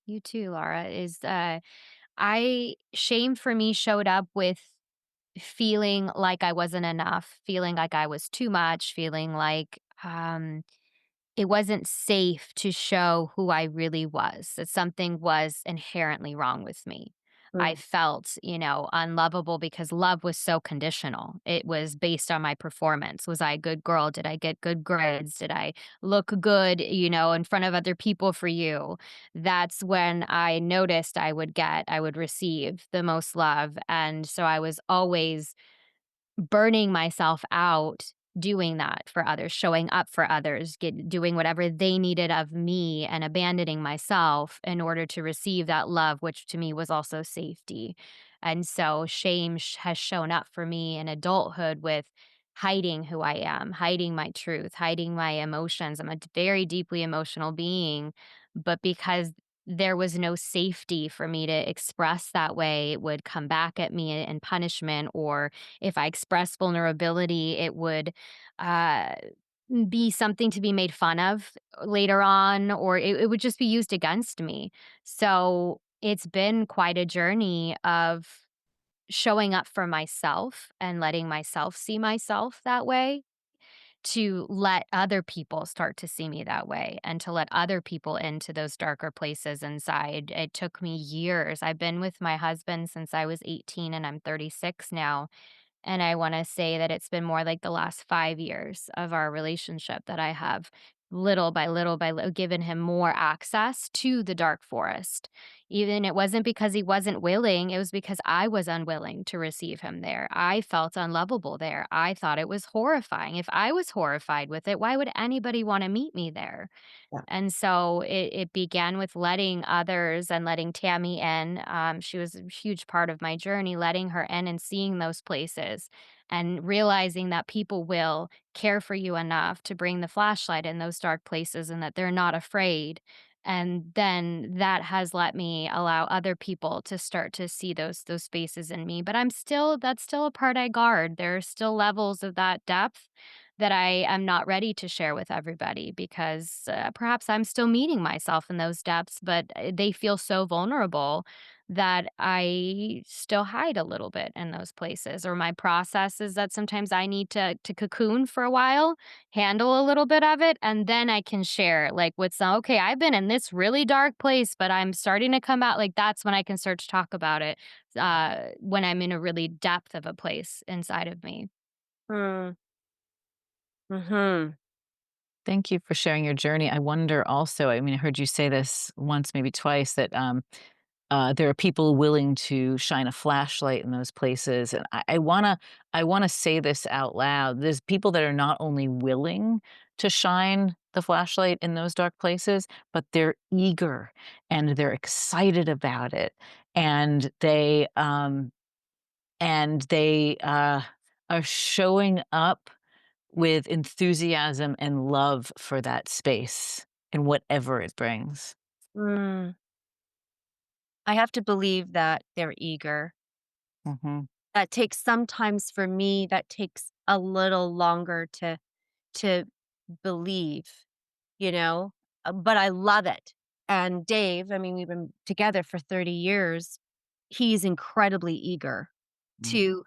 you too, Laura. Is I shame for me showed up with feeling like I wasn't enough, feeling like I was too much, feeling like it wasn't safe to show who I really was, that something was inherently wrong with me. I Mm. felt, unlovable because love was so conditional. It was based on my performance. Was I a good girl? Did I get good grades? Did I look good, in front of other people for you? That's when I noticed I would receive the most love. And so I was always burning myself out doing that for others, showing up for others, doing whatever they needed of me and abandoning myself in order to receive that love, which to me was also safety. And so shame has shown up for me in adulthood with hiding who I am, hiding my truth, hiding my emotions. I'm a very deeply emotional being, but because there was no safety for me to express that way, it would come back at me in punishment, or if I express vulnerability, it would uh, be something to be made fun of later on, or it would just be used against me. So it's been quite a journey of showing up for myself and letting myself see myself that way, to let other people start to see me that way and to let other people into those darker places inside. It took me years. I've been with my husband since I was 18 and I'm 36 now. And I wanna say that it's been more like the last 5 years of our relationship that I have little by little by little, given him more access to the dark forest. Even it wasn't because he wasn't willing, it was because I was unwilling to receive him there. I felt unlovable there. I thought it was horrifying. If I was horrified with it, why would anybody want to meet me there? Yeah. And so it began with letting others and letting Tammy in. She was a huge part of my journey, letting her in and seeing those places and realizing that people will care for you enough to bring the flashlight in those dark places and that they're not afraid. And then that has let me allow other people to start to see those spaces in me. But that's still a part I guard. There are still levels of that depth that I am not ready to share with everybody because perhaps I'm still meeting myself in those depths, but they feel so vulnerable that I still hide a little bit in those places. Or my process is that sometimes I need to cocoon for a while, handle a little bit of it, and then I can share like what's okay, I've been in this really dark place, but I'm starting to come out. Like that's when I can start to talk about it when I'm in a really depth of a place inside of me. Mm, mhm. Thank you for sharing your journey. I wonder also, I mean, I heard you say this once, maybe twice, that there are people willing to shine a flashlight in those places. And I wanna say this out loud. There's people that are not only willing to shine the flashlight in those dark places, but they're eager and they're excited about it. And they are showing up with enthusiasm and love for that space and whatever it brings. Mm. I have to believe that they're eager. Mhm. That takes sometimes for me, that takes a little longer to believe, you know? But I love it. And Dave, I mean, we've been together for 30 years. He's incredibly eager Mm. to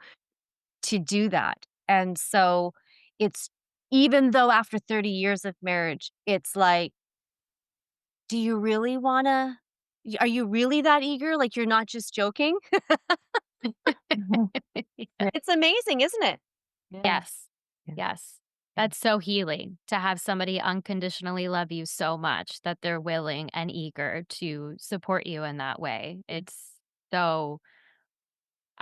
to do that. And so it's even though after 30 years of marriage, it's like, do you really wanna are you really that eager? Like, you're not just joking? Mhm. Yeah, It's amazing, isn't it? yeah, Yes. yeah, Yes. yeah. That's so healing to have somebody unconditionally love you so much that they're willing and eager to support you in that way. It's so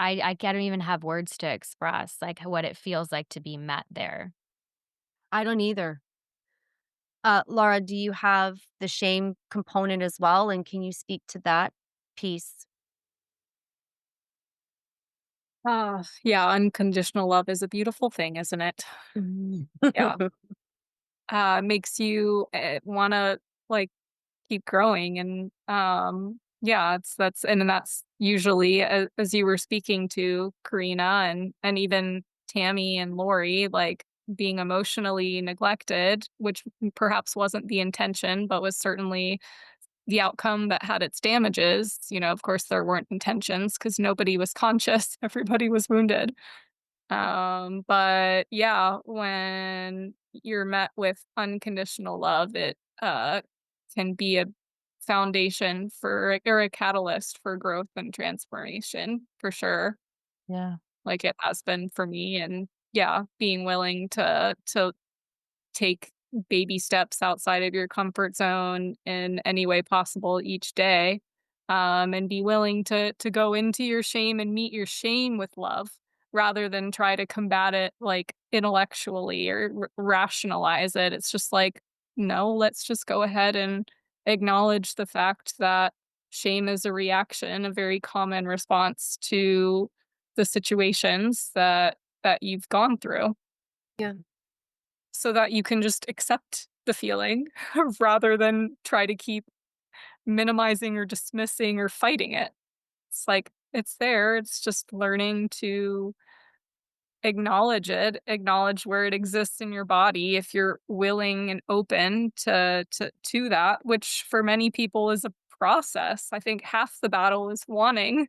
I can't even have words to express, like, what it feels like to be met there. I don't either. Laura, do you have the shame component as well, and can you speak to that piece? Yeah, unconditional love is a beautiful thing, isn't it? Mhm. Yeah. Makes you wanna like keep growing and yeah, that's and then that's usually as you were speaking to Karina and even Tammy and Lori, like being emotionally neglected, which perhaps wasn't the intention, but was certainly the outcome that had its damages. You know, of course, there weren't intentions because nobody was conscious, everybody was wounded. But yeah, when you're met with unconditional love, it can be a foundation for or a catalyst for growth and transformation for sure, Yeah. like it has been for me. And yeah, being willing to take baby steps outside of your comfort zone in any way possible each day, and be willing to go into your shame and meet your shame with love rather than try to combat it like intellectually or rationalize it. It's just like, no, let's just go ahead and acknowledge the fact that shame is a reaction, a very common response to the situations that you've gone through Yeah. so that you can just accept the feeling rather than try to keep minimizing or dismissing or fighting it. It's like it's there, it's just learning to acknowledge it, acknowledge where it exists in your body if you're willing and open to that, which for many people is a process. I think half the battle is wanting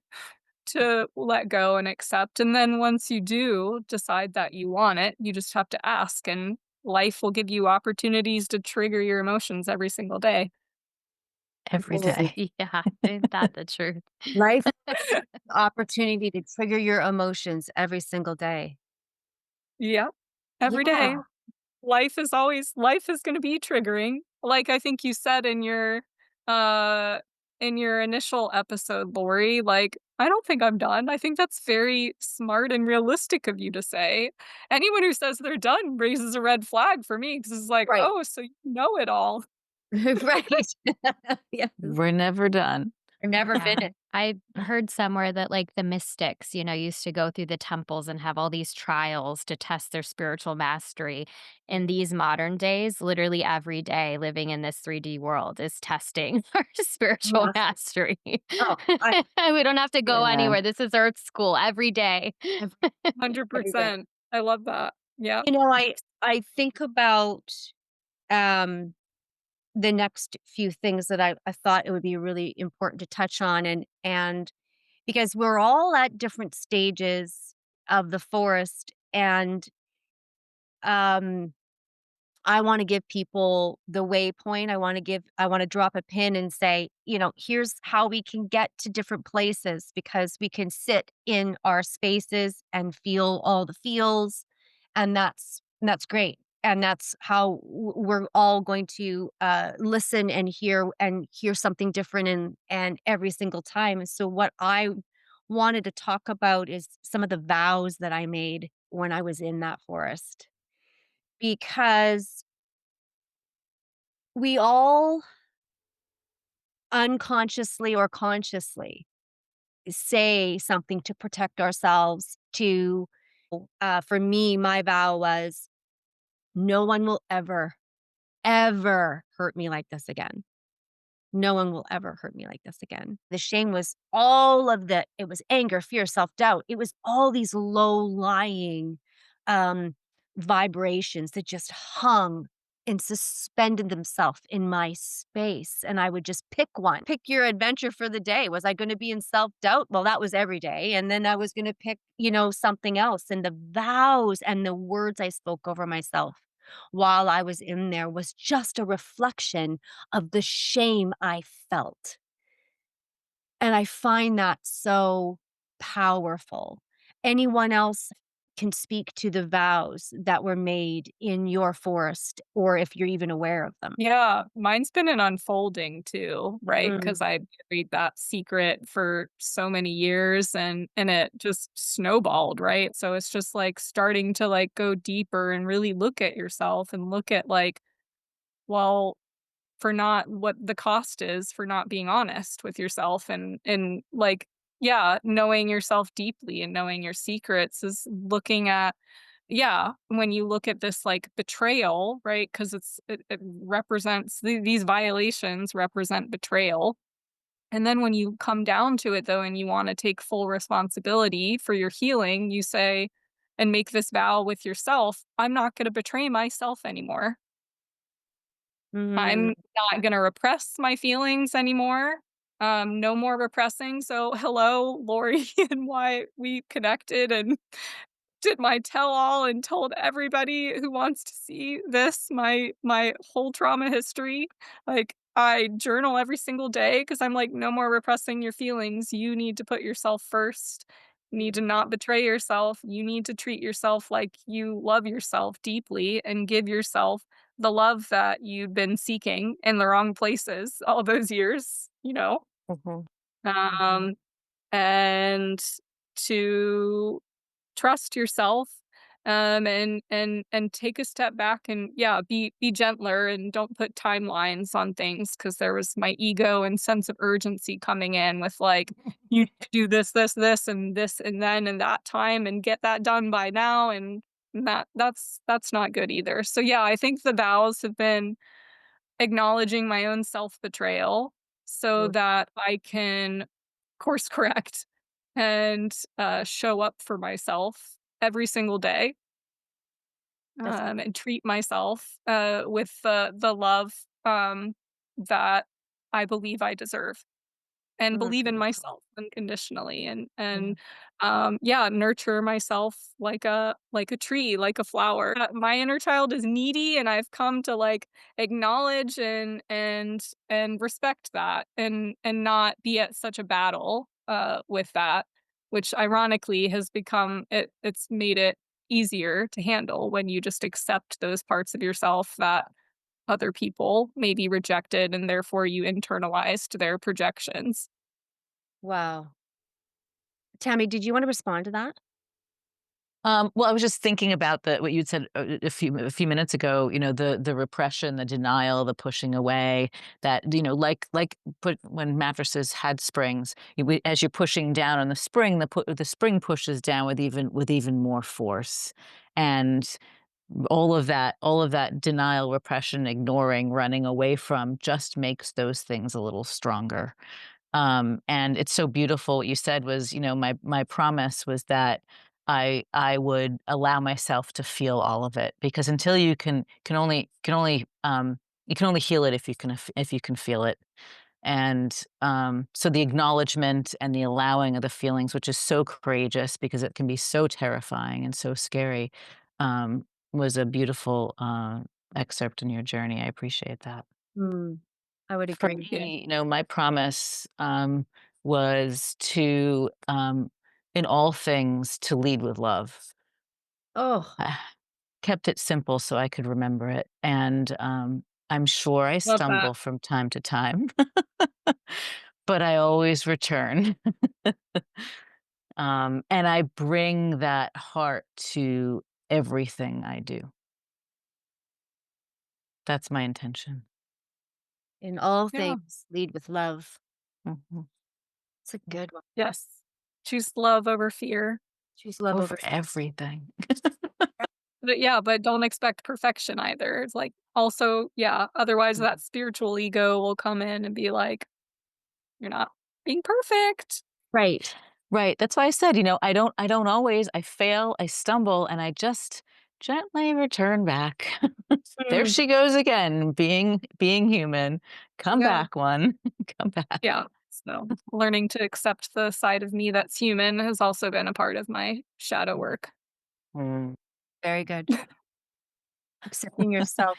to let go and accept. And then once you do decide that you want it, you just have to ask, and life will give you opportunities to trigger your emotions every single day. Every Oh, day. Yeah, ain't that the truth? life opportunity to trigger your emotions every single day. Yeah, every day. Yeah. life is gonna be triggering. Like, I think you said uh in your initial episode, Lori, like, "I don't think I'm done." I think that's very smart and realistic of you to say. Anyone who says they're done raises a red flag for me because it's like, Right. "Oh, so you know it all." Right. Yes. We're never done. We're never Yeah. finished. I heard somewhere that, like, the mystics, used to go through the temples and have all these trials to test their spiritual mastery. In these modern days, literally every day living in this 3D world is testing our spiritual Yeah. mastery. Oh, I We don't have to go Yeah. anywhere. This is Earth school every day. every day. 100%. I love that. Yeah. I think about, um, the next few things that I thought it would be really important to touch on, and because we're all at different stages of the forest, and, um I wanna give people the waypoint. I wanna drop a pin and say, "Here's how we can get to different places," because we can sit in our spaces and feel all the feels, and that's great. And that's how we're all going to, listen and hear something different and every single time. And so what I wanted to talk about is some of the vows that I made when I was in that forest, because we all unconsciously or consciously say something to protect ourselves for me, my vow was, "No one will ever, ever hurt me like this again. No one will ever hurt me like this again." The shame was it was anger, fear, self-doubt. It was all these low-lying, um, vibrations that just hung and suspended themselves in my space, and I would just pick one. Pick your adventure for the day. Was I gonna be in self-doubt? Well, that was every day, and then I was gonna pick, something else, and the vows and the words I spoke over myself while I was in there was just a reflection of the shame I felt, and I find that so powerful. Anyone else can speak to the vows that were made in your forest, or if you're even aware of them. Yeah, mine's been an unfolding too, right? Mm, Because I buried that secret for so many years and it just snowballed, right? So it's just like starting to like go deeper and really look at yourself and look at like, well, for not what the cost is for not being honest with yourself and like, yeah, knowing yourself deeply and knowing your secrets is looking at, yeah, when you look at this, like, betrayal, right? Because it represents these violations represent betrayal, and then when you come down to it, though, and you wanna take full responsibility for your healing, you say and make this vow with yourself, "I'm not gonna betray myself anymore. mhm, I'm not gonna repress my feelings anymore. No more repressing." So, hello, Lori, and why we connected and did my tell all and told everybody who wants to see this, my whole trauma history. Like, I journal every single day because 'cause I'm like, "No more repressing your feelings. You need to put yourself first. You need to not betray yourself. You need to treat yourself like you love yourself deeply and give yourself the love that you've been seeking in the wrong places all those years," you know? mhm, mhm, Um, and to trust yourself, and take a step back and, yeah, be gentler and don't put timelines on things because there was my ego and sense of urgency coming in with, like, "You need to do this, and then, and that time, and get that done by now," and that's not good either. So, yeah, I think the vows have been acknowledging my own self-betrayal so mm, that I can course correct and, show up for myself every single day, that's and treat myself, with the love, that I believe I deserve and believe in mhm, myself unconditionally yeah, yeah, nurture myself like a tree, like a flower. My inner child is needy and I've come to like acknowledge and respect that and not be at such a battle with that, which ironically has become it's made it easier to handle when you just accept those parts of yourself that other people maybe rejected and therefore you internalized their projections. Wow. Tammy, did you wanna respond to that? Well, I was just thinking about the what you'd said a few minutes ago. The repression, the denial, the pushing away. That like put when mattresses had springs. As you're pushing down on the spring, the spring pushes down with even more force, and all of that denial, repression, ignoring, running away from just makes those things a little stronger. And it's so beautiful. What you said was, my promise was that I would allow myself to feel all of it, because until you can only heal it if you can feel it. And so the acknowledgement and the allowing of the feelings, which is so courageous because it can be so terrifying and so scary, was a beautiful excerpt in your journey. I appreciate that. Mm, I would For agree. Yeah. me, my promise, was to, in all things, to lead with love. Oh, I kept it simple so I could remember it, and, I'm sure I Love that. stumble from time to time, but I always return. And I bring that heart to everything I do. That's my intention. in all Yeah. things, lead with love. Mhm. It's a good one. Yes. Choose love over fear. Choose love Over over everything. But yeah, but don't expect perfection either. It's like also, yeah, otherwise that spiritual ego will come in and be like, you're not being perfect. right. Right, that's why I said, I don't always I fail, I stumble, and I just gently return back. There Mm, she goes again, being human. Come Yeah. back one. Come back. Yeah. So learning to accept the side of me that's human has also been a part of my shadow work. Mm. very good. Accepting yourself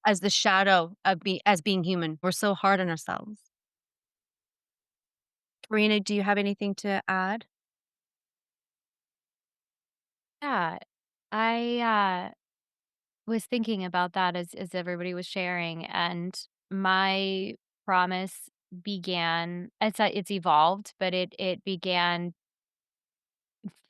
as the shadow of as being human. We're so hard on ourselves. Karina, do you have anything to add? Yeah. I, was thinking about that as everybody was sharing, and my promise began it's evolved, but it began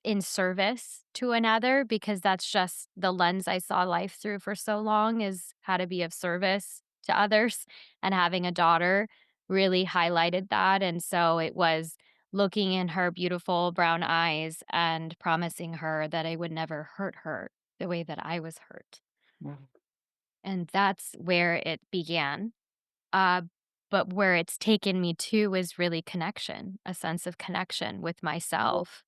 in service to another because that's just the lens I saw life through for so long is how to be of service to others, and having a daughter really highlighted that, and so it was looking in her beautiful brown eyes and promising her that I would never hurt her the way that I was hurt, Mm. and that's where it began, uh, but where it's taken me to is really connection, a sense of connection with myself.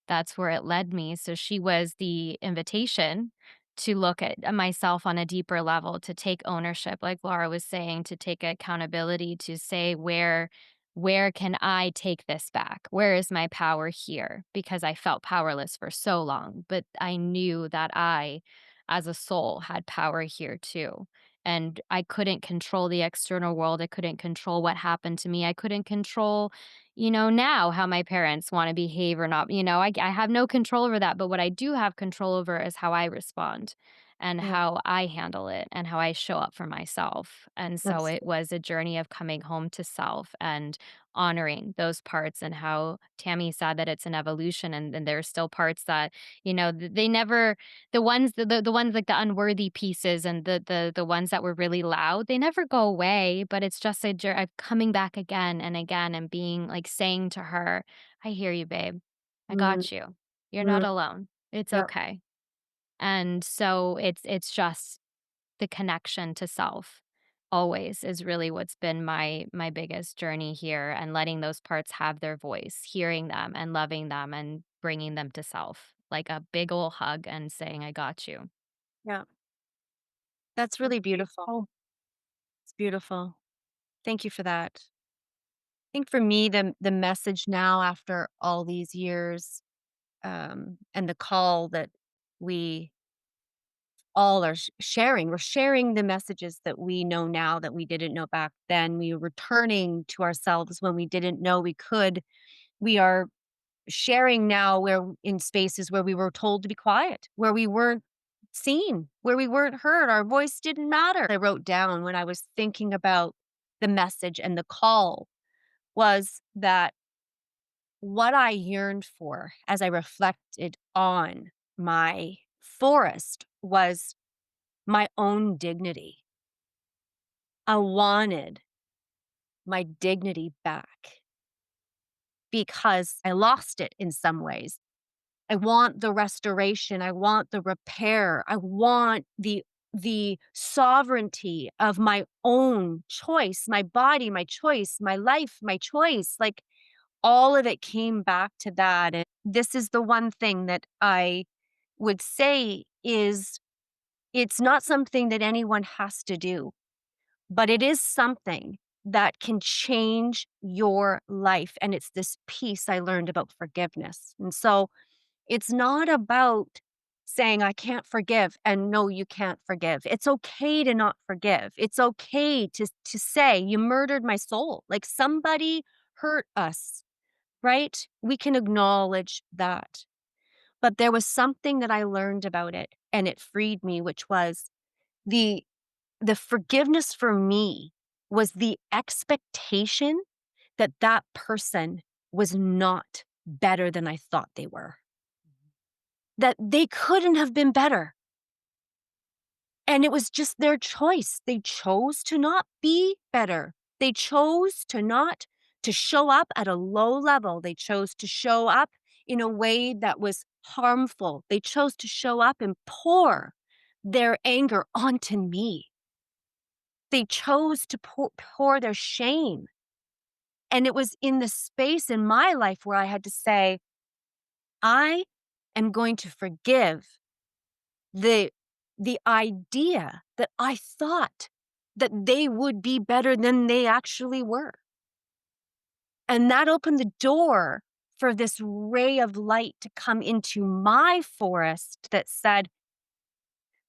That's where it led me. So she was the invitation to look at myself on a deeper level, to take ownership, like Laura was saying, to take accountability, to say where can I take this back? Where is my power here? Because I felt powerless for so long, but I knew that I as a soul had power here too. And I couldn't control the external world. I couldn't control what happened to me. I couldn't control now how my parents wanna behave or not, I have no control over that, but what I do have control over is how I respond and Yeah, how I handle it and how I show up for myself, and so it absolutely. was a journey of coming home to self and honoring those parts, and how Tammy said that it's an evolution, and there's still parts that, they never the ones like the unworthy pieces and the ones that were really loud, they never go away, but it's just I'm coming back again and again and being like saying to her, "I hear you, babe. I Mm, got you. You're not mm, alone. It's yep, okay." And so it's just the connection to self always is really what's been my biggest journey here, and letting those parts have their voice, hearing them and loving them and bringing them to self, like a big ol' hug and saying, "I got you." yeah. That's That's really beautiful. beautiful. It's beautiful. Thank you for that. I think for me, the message now after all these years, and the call that we all are sharing. We're sharing the messages that we know now that we didn't know back then. We are returning to ourselves when we didn't know we could. We are sharing now where in spaces where we were told to be quiet, where we weren't seen, where we weren't heard, our voice didn't matter. I wrote down when I was thinking about the message and the call was that what I yearned for as I reflected on my forest was my own dignity. I wanted my dignity back because I lost it in some ways. I want the restoration, I want the repair, I want the sovereignty of my own choice, my body, my choice, my life, my choice, like, all of it came back to that, and this is the one thing that I would say is it's not something that anyone has to do, but it is something that can change your life, and it's this piece I learned about forgiveness, and so it's not about saying, "I can't forgive," and no, you can't forgive. It's okay to not forgive. It's okay to say, "You murdered my soul." Like, somebody hurt us, right? We can acknowledge that. But there was something that I learned about it, and it freed me, which was the the forgiveness for me was the expectation that that person was not better than I thought they were. That they couldn't have been better. And it was just their choice. They chose to not be better. They chose to not to show up at a low level. They chose to show up in a way that was harmful. They chose to show up and pour their anger onto me. They chose to pour their shame. And it was in the space in my life where I had to say, I am going to forgive the the idea that I thought that they would be better than they actually were. And that opened the door for this ray of light to come into my forest that said,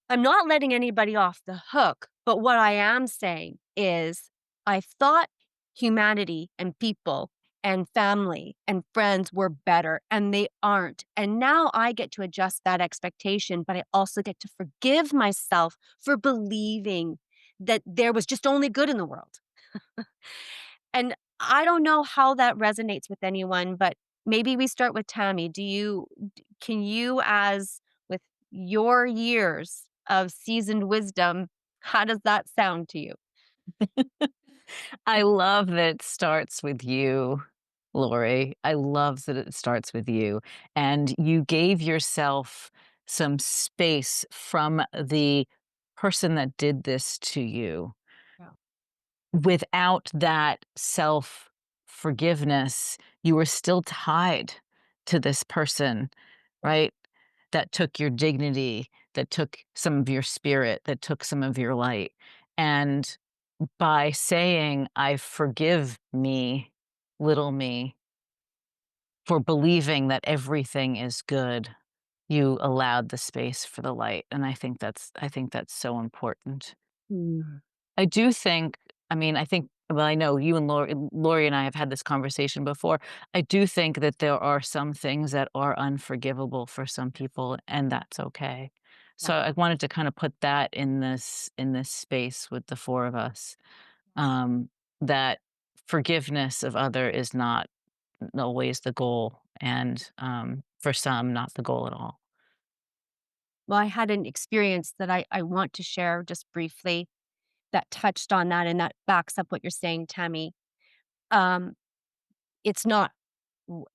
I'm not letting anybody off the hook, but what I am saying is I thought humanity and people and family and friends were better, and they aren't. And now I get to adjust that expectation, but I also get to forgive myself for believing that there was just only good in the world. And I don't know how that resonates with anyone, but maybe we start with Tammy. Can you, as with your years of seasoned wisdom, how does that sound to you? I love that it starts with you, Lori. I love that it starts with you. And you gave yourself some space from the person that did this to you. Yeah. Without that self forgiveness, you were still tied to this person, right? That took your dignity, that took some of your spirit, that took some of your light. And by saying, I forgive me, little me, for believing that everything is good, you allowed the space for the light. And I think that's so important. Mm. I do think, I mean, I think, well, I know you and Lori and I have had this conversation before. I do think that there are some things that are unforgivable for some people, and that's okay. Yeah. So I wanted to kind of put that in this space with the four of us. Um, that forgiveness of other is not always the goal, and for some, not the goal at all. Well, I had an experience that I want to share just briefly that touched on that and that backs up what you're saying, Tammy. Um, it's not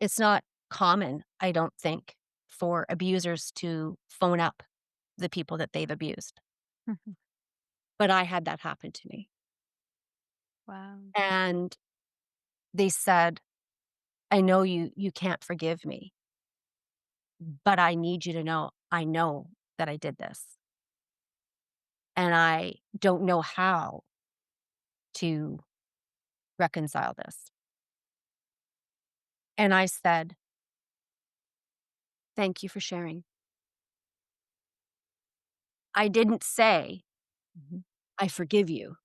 it's not common, I don't think, for abusers to phone up the people that they've abused. Mhm. But I had that happen to me. Wow. And they said, "I know you can't forgive me, but I need you to know I know that I did this, and I don't know how to reconcile this." And I said, "Thank you for sharing." I didn't say, Mhm, "I forgive you,"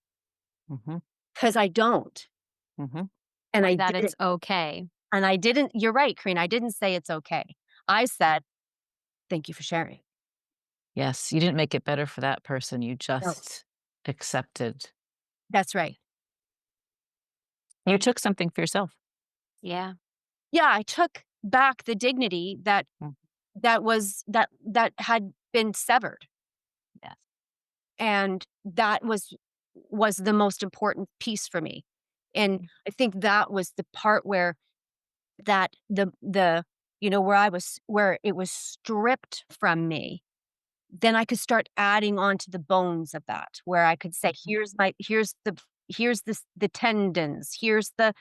mhm, because I don't, mhm. and Or I that it's didn't okay. And I didn't you're right, Karina, I didn't say it's okay. I said, "Thank you for sharing." Yes, you didn't make it better for that person, you No. just accepted. That's right. You took something for yourself. Yeah. Yeah, I took back the dignity that Mm, that had been severed, yes, and that was the most important piece for me. And I think that was the part where that the where I was where it was stripped from me. Then I could start adding on to the bones of that, where I could say, mhm, here's the tendons, here's the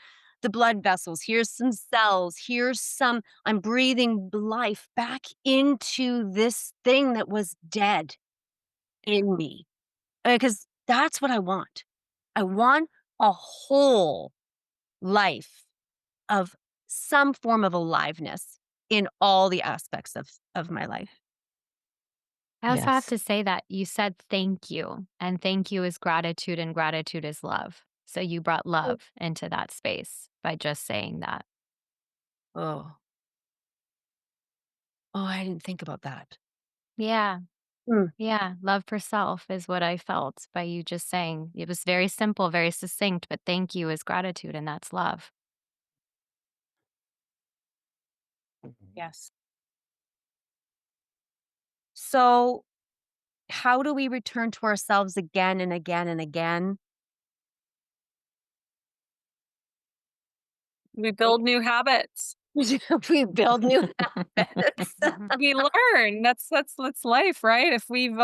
blood vessels, here's some cells, here's some I'm breathing life back into this thing that was dead in me. Because that's what I want. I want a whole life of some form of aliveness in all the aspects of my life. I also have yes, to say that you said thank you, and thank you is gratitude, and gratitude is love. So you brought love into that space by just saying that. Oh. Oh, I didn't think about that. Yeah. Mm, Yeah. Love for self is what I felt by you just saying. It was very simple, very succinct, but thank you is gratitude, and that's love. yes. So, how do we return to ourselves again and again and again? We build new habits. We build new habits. We learn. That's life, right? If we've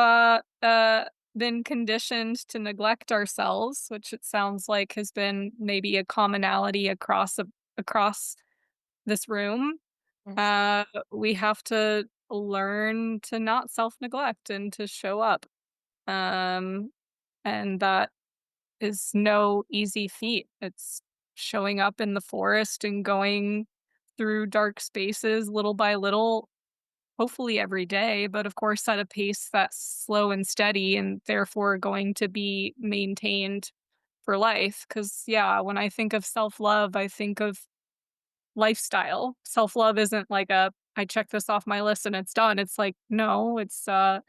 been conditioned to neglect ourselves, which it sounds like has been maybe a commonality across this room, Yes. uh we have to learn to not self-neglect and to show up. Um and that is no easy feat. It's showing up in the forest and going through dark spaces little by little, hopefully every day, but of course at a pace that's slow and steady and therefore going to be maintained for life. Because, yeah, when I think of self love, I think of lifestyle. Self love isn't like I check this off my list and it's done. It's like, no, it's a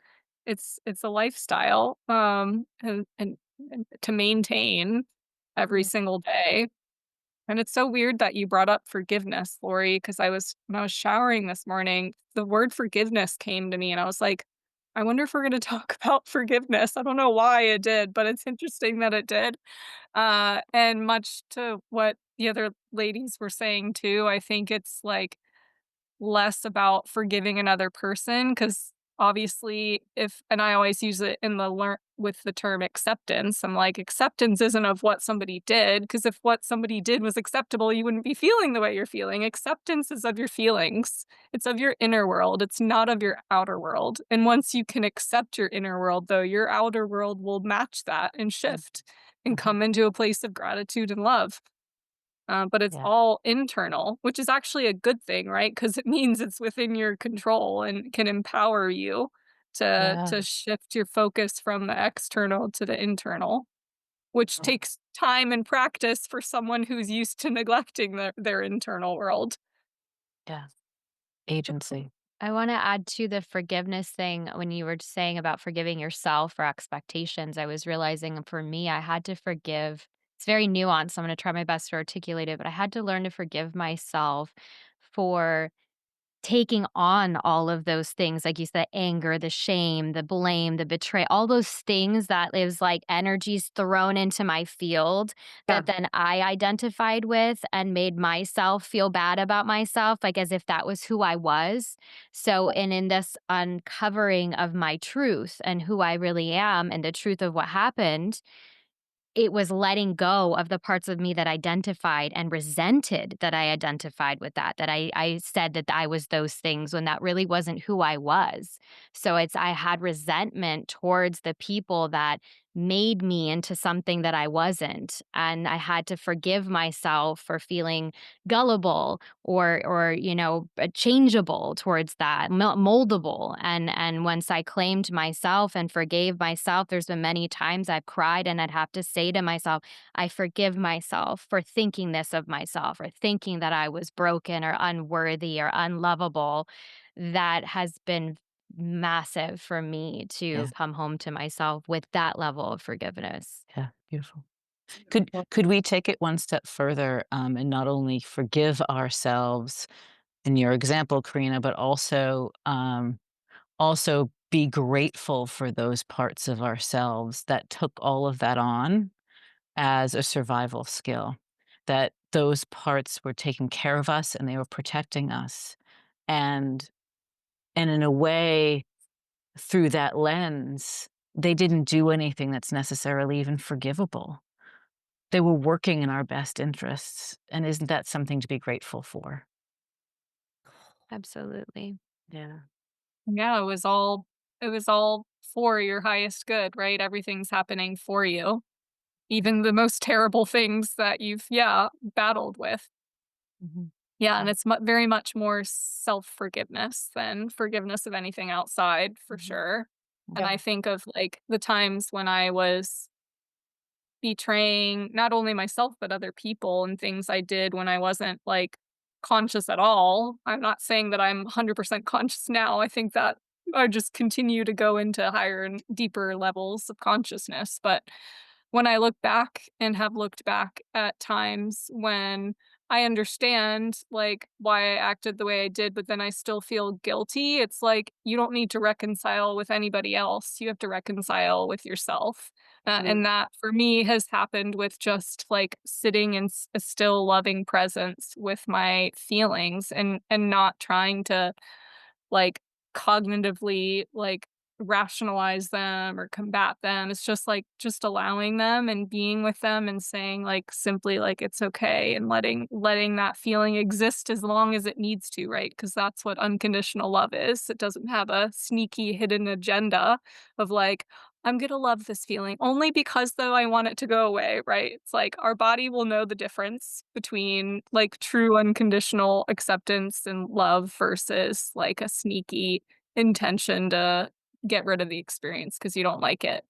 lifestyle, and to maintain every Yeah. single day. And it's so weird that you brought up forgiveness, Lori, because when I was showering this morning, the word forgiveness came to me, and I was like, I wonder if we're going to talk about forgiveness. I don't know why it did, but it's interesting that it did. And much to what the other ladies were saying too, I think it's like less about forgiving another person, because obviously if and I always use it in the learn with the term acceptance. I'm like, acceptance isn't of what somebody did, because if what somebody did was acceptable, you wouldn't be feeling the way you're feeling. Acceptance is of your feelings. It's of your inner world. It's not of your outer world. And once you can accept your inner world, though, your outer world will match that and shift and mhm, come into a place of gratitude and love. But it's yeah, all internal, which is actually a good thing, right? Because it means it's within your control and can empower you yeah, to shift your focus from the external to the internal, which takes time and practice for someone who's used to neglecting their internal world. yeah, agency. I want to add to the forgiveness thing when you were saying about forgiving yourself for expectations. I was realizing for me, I had to forgive. It's very nuanced. I'm going to try my best to articulate it, but I had to learn to forgive myself for taking on all of those things, like you said, anger, the shame, the blame, the betray, all those things that is like energies thrown into my field Yeah. that then I identified with and made myself feel bad about myself, like as if that was who I was. So, and in this uncovering of my truth and who I really am and the truth of what happened, it was letting go of the parts of me that identified and resented that I identified with that I said that I was those things when that really wasn't who I was. So it's I had resentment towards the people that made me into something that I wasn't, and I had to forgive myself for feeling gullible or changeable towards that, moldable. And once I claimed myself and forgave myself, there's been many times I've cried and I'd have to say to myself, I forgive myself for thinking this of myself or thinking that I was broken or unworthy or unlovable. That has been massive for me to Yeah. come home to myself with that level of forgiveness. Yeah. Beautiful. Could we take it one step further, and not only forgive ourselves in your example, Karina, but also be grateful for those parts of ourselves that took all of that on as a survival skill, that those parts were taking care of us and they were protecting us. And and in a way, through that lens, they didn't do anything that's necessarily even forgivable. They were working in our best interests, and isn't that something to be grateful for? Absolutely. Yeah. Yeah, it was all for your highest good, right? Everything's happening for you. Even the most terrible things that you've, yeah, battled with. Mhm. Yeah, and Yeah. it's very much more self-forgiveness than forgiveness of anything outside, for Mhm. sure. And Mhm. I think of, like, the times when I was betraying not only myself, but other people and things I did when I wasn't, like, conscious at all. I'm not saying that I'm 100% conscious now. I think that I just continue to go into higher and deeper levels of consciousness, but when I look back and have looked back at times when I understand, like, why I acted the way I did, but then I still feel guilty, it's like, you don't need to reconcile with anybody else, you have to reconcile with yourself. And Mm. that for me has happened with just like sitting in a still loving presence with my feelings and not trying to like cognitively like rationalize them or combat them. It's just like just allowing them and being with them and saying like simply like it's okay and letting that feeling exist as long as it needs to, right? Because that's what unconditional love is. It doesn't have a sneaky hidden agenda of like I'm gonna love this feeling only because though I want it to go away, right? It's like our body will know the difference between like true unconditional acceptance and love versus like a sneaky intention to get rid of the experience because you don't like it.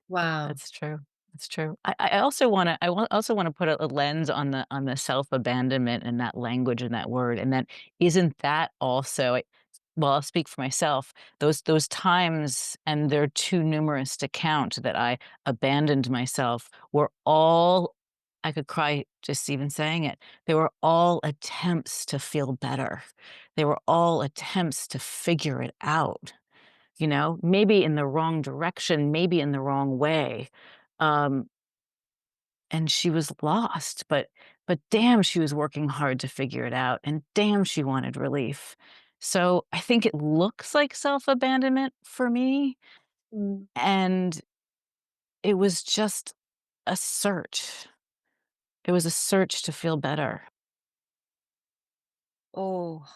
Wow. That's true. That's true. I also wanna also wanna put a lens on the self-abandonment and that language and that word, and then isn't that also well, I'll speak for myself, those times, and they're too numerous to count, that I abandoned myself were all I could cry just even saying it. They were all attempts to feel better. They were all attempts to figure it out. Maybe in the wrong direction, maybe in the wrong way. Um, and she was lost, but damn, she was working hard to figure it out, and damn, she wanted relief. So I think it looks like self-abandonment for me, Mm. and it was just a search. It was a search to feel better. Oh,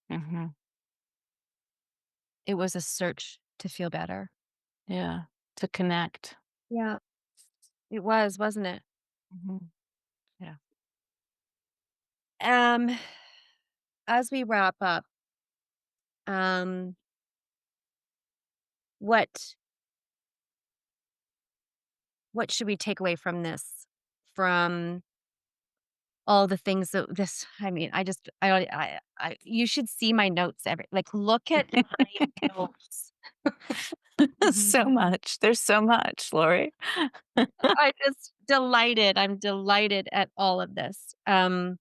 Mhm. it was a search to feel better. Yeah, to connect. Yeah, it was, wasn't it? Mhm. Yeah. Um, as we wrap up, um, what what should we take away from this? From all the things that this I mean, you should see my notes like, look at my notes. Mhm. So much. There's so much, Lori. I'm delighted at all of this. Um,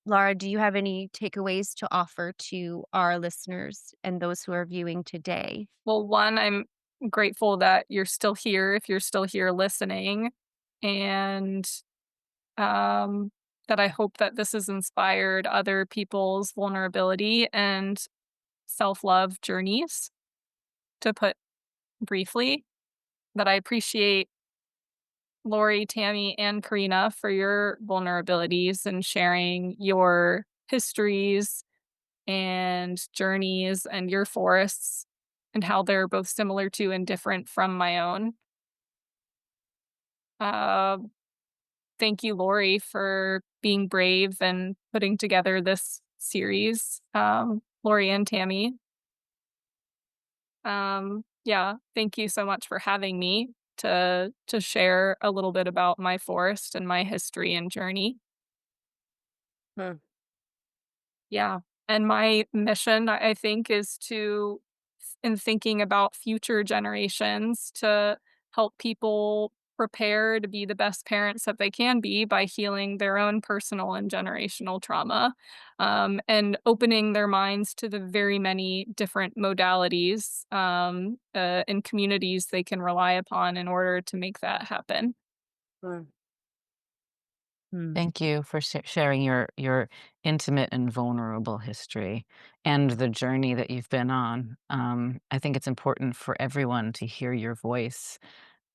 Laura, do you have any takeaways to offer to our listeners and those who are viewing today? Well, one, I'm grateful that you're still here if you're still here listening and um that I hope that this has inspired other people's vulnerability and self-love journeys to put briefly that I appreciate Lori, Tammy, and Karina for your vulnerabilities and sharing your histories and journeys and your forests. and how they're both similar to and different from my own. Uh, Thank you, Lori, for being brave and putting together this series. Lori and Tammy. Yeah, thank you so much for having me to share a little bit about my forest and my history and journey. Hmm. Yeah, and my mission, I think, is to in thinking about future generations to help people prepare to be the best parents that they can be by healing their own personal and generational trauma, and opening their minds to the very many different modalities, and communities they can rely upon in order to make that happen. Hmm. Hmm. Thank you for sharing your intimate and vulnerable history and the journey that you've been on. I think it's important for everyone to hear your voice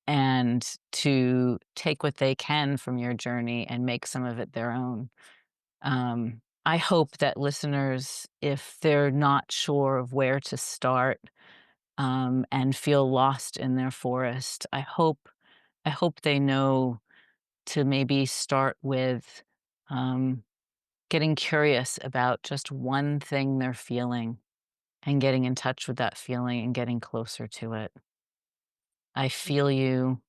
and to take what they can from your journey and make some of it their own. I hope that listeners, if they're not sure of where to start, and feel lost in their forest, I hope they know to maybe start with, um, getting curious about just one thing they're feeling and getting in touch with that feeling and getting closer to it. I feel you.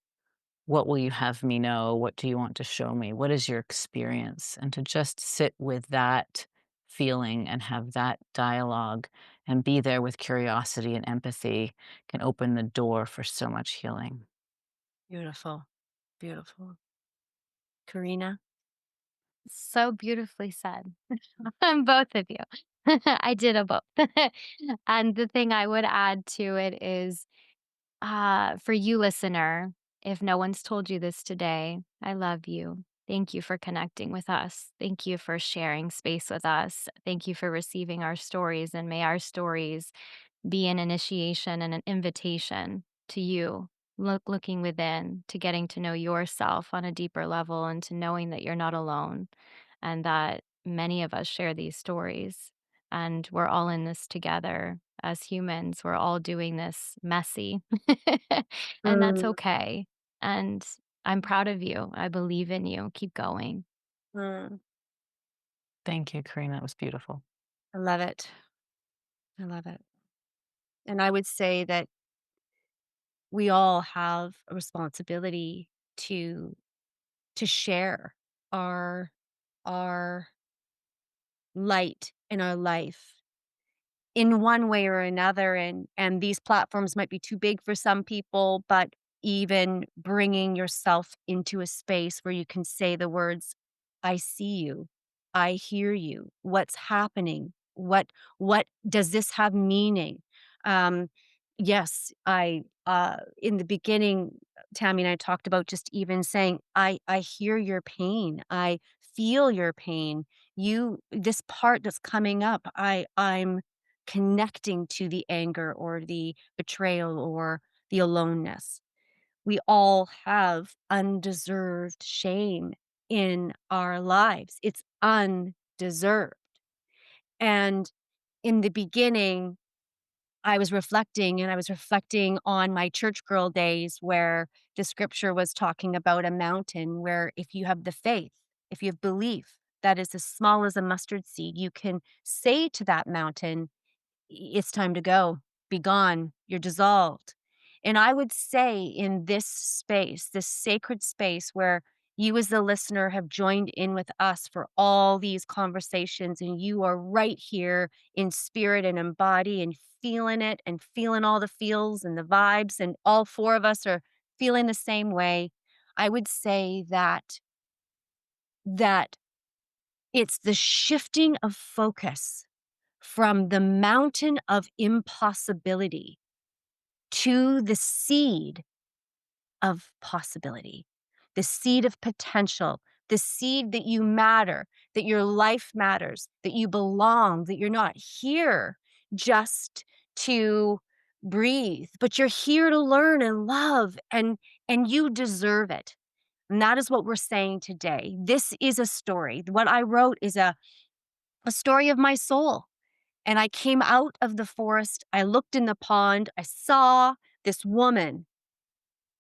What will you have me know? What do you want to show me? What is your experience? And to just sit with that feeling and have that dialogue and be there with curiosity and empathy can open the door for so much healing. Beautiful. Beautiful. Karina? So beautifully said. Both of you. I did a both. And the thing I would add to it is, for you listener, if no one's told you this today, I love you. Thank you for connecting with us. Thank you for sharing space with us. Thank you for receiving our stories, and may our stories be an initiation and an invitation to you looking within, to getting to know yourself on a deeper level, and to knowing that you're not alone, and that many of us share these stories, and we're all in this together as humans. We're all doing this messy, and that's Mm, okay. And I'm proud of you. I believe in you. Keep going. mm. Thank you, Karina. That was beautiful. I love it. I love it. And I would say that we all have a responsibility to share our our light in our life in one way or another, and these platforms might be too big for some people, but even bringing yourself into a space where you can say the words, "I see you. I hear you. What's happening? What does this have meaning?" Um, yes, in the beginning, Tammy and I talked about just even saying, I hear your pain. I feel your pain. This part that's coming up, I'm connecting to the anger or the betrayal or the aloneness. We all have undeserved shame in our lives. It's undeserved. And in the beginning, I was reflecting on my church girl days where the scripture was talking about a mountain where if you have the faith, if you have belief that is as small as a mustard seed, you can say to that mountain, it's time to go. Be gone. You're dissolved. And I would say in this space, this sacred space where you as the listener have joined in with us for all these conversations and you are right here in spirit and in body and feeling it and feeling all the feels and the vibes and all four of us are feeling the same way. I would say that it's the shifting of focus from the mountain of impossibility to the seed of possibility, the seed of potential, the seed that you matter, that your life matters, that you belong, that you're not here just to breathe, but you're here to learn and love and you deserve it. And that is what we're saying today. This is a story. What I wrote is a story of my soul. And I came out of the forest, I looked in the pond, I saw this woman,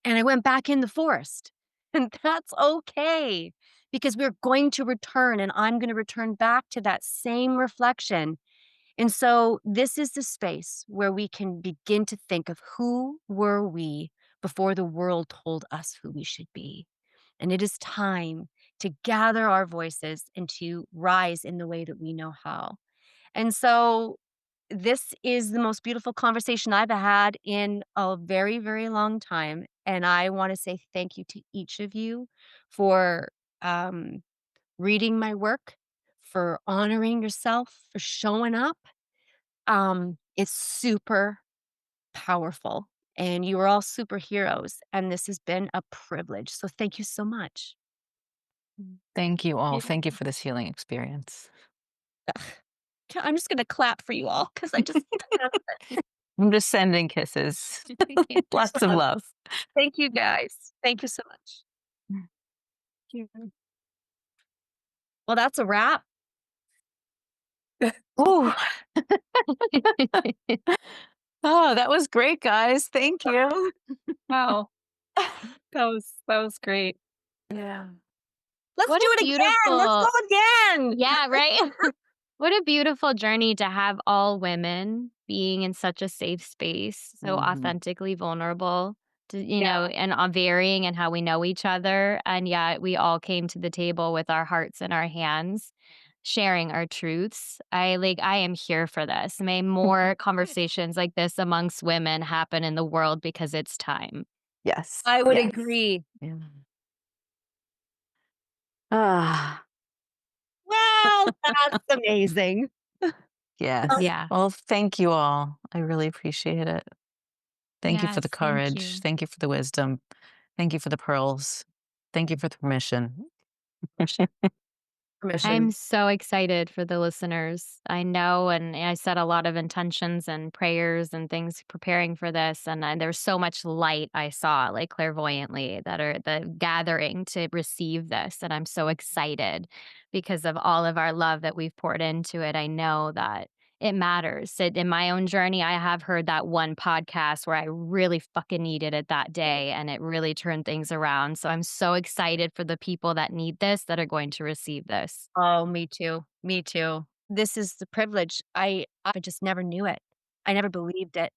and I went back in the forest. And that's okay because we're going to return, and I'm gonna return back to that same reflection. And so this is the space where we can begin to think of who were we before the world told us who we should be. And it is time to gather our voices and to rise in the way that we know how. And so this is the most beautiful conversation I've had in a very, very long time. And I want to say thank you to each of you for um, reading my work, for honoring yourself, for showing up. It's super powerful. And you are all superheroes. And this has been a privilege. So thank you so much. Thank you all. Yeah. Thank you for this healing experience. I'm just going to clap for you all because I just I'm just sending kisses. Lots of love. thank you guys. Thank you so much. Yeah. Well, that's a wrap. Ooh. Oh, that was great, guys. Thank you. Wow. That was great. Yeah. Let's What do a it again. Let's go beautiful again. Yeah, right? What a beautiful journey to have all women being in such a safe space, so Mhm. authentically vulnerable to, you Yeah. know, and varying in how we know each other. And yet we all came to the table with our hearts in our hands, sharing our truths. I am here for this. May more conversations like this amongst women happen in the world because it's time. Yes. I would Yes. agree. Yeah. Ah, Well, that's amazing. yes. Yeah. Well, thank you all. I really appreciate it. Thank you for the Yes, thank courage. you. Thank you for the wisdom. Thank you for the pearls. Thank you for the permission. Permission. I'm so excited for the listeners. I know, and I set a lot of intentions and prayers and things preparing for this. And there's so much light I saw, like clairvoyantly, that are the gathering to receive this. And I'm so excited because of all of our love that we've poured into it. I know that it matters. In my own journey, I have heard that one podcast where I really fucking needed it that day and it really turned things around. So I'm so excited for the people that need this that are going to receive this. Oh, me too. Me too. This is the privilege. I just never knew it. I never believed it.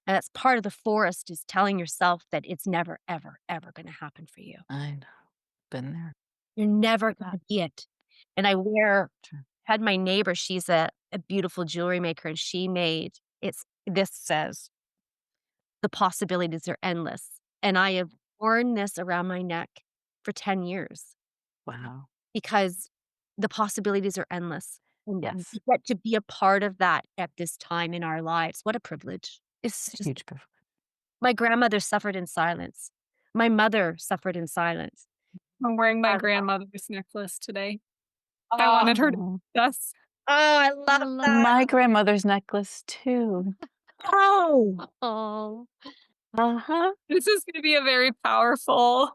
And that's part of the forest is telling yourself that it's never, ever, ever going to happen for you. I know. Been there. You're never Yeah. gonna be it. And True. had my neighbor, she's a beautiful jewelry maker, and she made this says, "The possibilities are endless." And I have worn this around my neck for 10 years Wow. because the possibilities are endless. And Yes. we get to be a part of that at this time in our lives. What a privilege. It's It's a just huge privilege. my grandmother suffered in silence. My mother suffered in silence. I'm wearing my I grandmother's necklace today. I Oh, wanted her to Oh, us. I I love love that. my that. grandmother's necklace too. Oh. Oh, Uh-huh. This is gonna be a very powerful,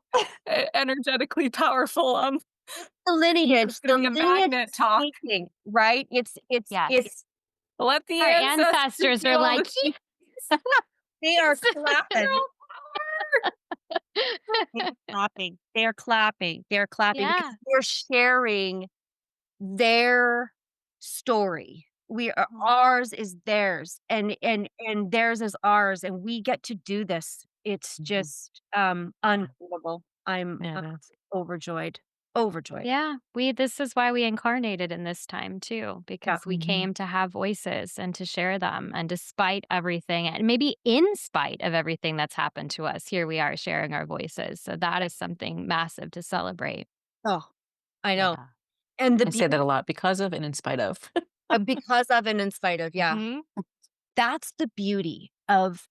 energetically powerful, The it's gonna be a lineage magnet is talk. speaking, right? yes. Let the Our ancestors ancestors are know like, that they are clapping. girl power. They are clapping. They are clapping. They're clapping because yeah. they're sharing their story. We are ours is theirs and theirs is ours, and we get to do this. It's Mhm. just, unbelievable. Yeah, I'm it is. overjoyed. Overjoyed. Yeah, we this is why we incarnated in this time too, Yeah. because we Mhm. came to have voices and to share them. And despite everything, and maybe in spite of everything that's happened to us, here we are sharing our voices. So that is something massive to celebrate. Oh, I know. Yeah. And the I say that a lot because of and in spite of. because of and in spite of, yeah. Hmm. That's the beauty of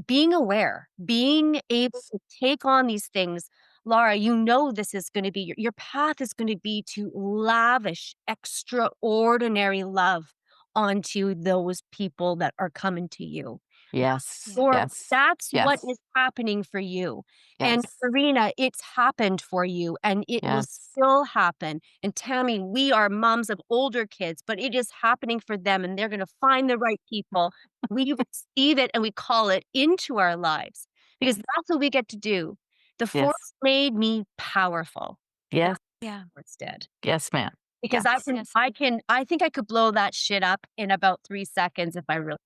being aware, being able to take on these things. Lara, you know this is gonna be your path is gonna be to lavish extraordinary love onto those people that are coming to you. Yes. Yeah. Or Yes. that's what Yes. is happening for you. And Yes. Karina, it's happened for you and it will Yes. still happen. And Tammy, we are moms of older kids, but it is happening for them and they're going to find the right people. We receive it and we call it into our lives because that's what we get to do. The Yes. force made me powerful. Yes. That's Yeah. what it's did. Yes, ma'am. Because Yes. Yes. I think I could blow that shit up in about 3 seconds if I really.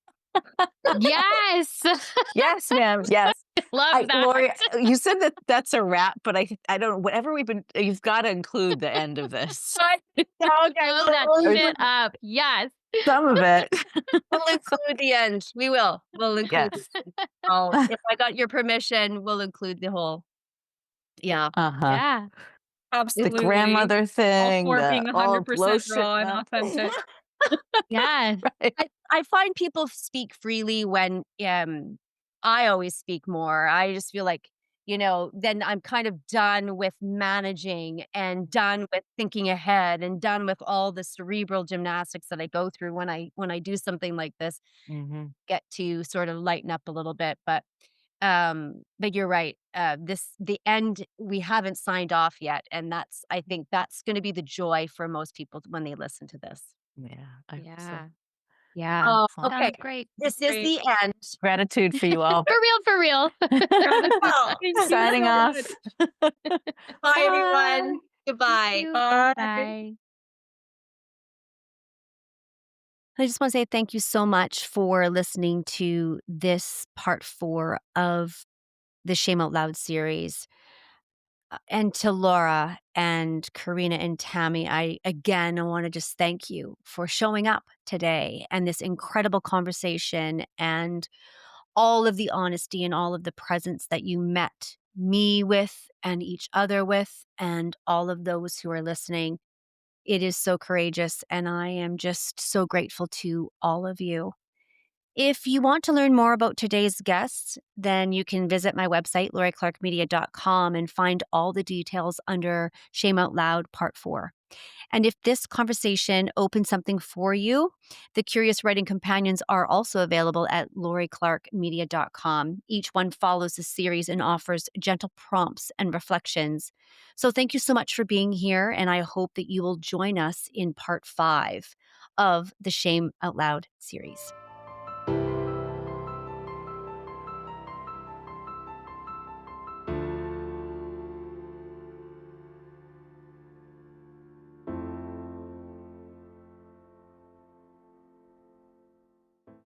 Yes. Yes, ma'am. Yes. Love that. Lori, you said that that's a wrap, but I don't whatever we've been you've gotta include the end of this. Okay, Blow that Or shit up. Yes. some of it. we'll include the end. We will. We'll include Yes. all. If I got your permission, we'll include the whole. Yeah. Uh-huh. Yeah. The Absolutely. grandmother All thing, for the being all blow 100% shit raw and up. authentic. Yes. Right. I find people speak freely when I always speak more. I just feel like, then I'm kind of done with managing and done with thinking ahead and done with all the cerebral gymnastics that I go through when I do something like this, Mhm. get to sort of lighten up a little bit. But you're right. The end we haven't signed off yet. And I think that's gonna be the joy for most people when they listen to this. Yeah, I hope so. Yeah. Yeah. Oh, Excellent. okay. Sounds great. This is Great. the end. Gratitude for you all. For real, for real. Gratitude. Oh, Thank you Signing so off. much. bye, Bye. everyone. Thank Goodbye. you. Bye. Bye. I just want to say thank you so much for listening to this part 4 of the Shame Out Loud series. And to Laura and Karina and Tammy, I want to just thank you for showing up today and this incredible conversation and all of the honesty and all of the presence that you met me with and each other with and all of those who are listening. It is so courageous, and I am just so grateful to all of you. If you want to learn more about today's guests, then you can visit my website, lauriclarkmedia.com, and find all the details under Shame Out Loud Part 4. And if this conversation opened something for you, the Curious Writing Companions are also available at lauriclarkmedia.com. Each one follows the series and offers gentle prompts and reflections. So thank you so much for being here, and I hope that you will join us in Part 5 of the Shame Out Loud series.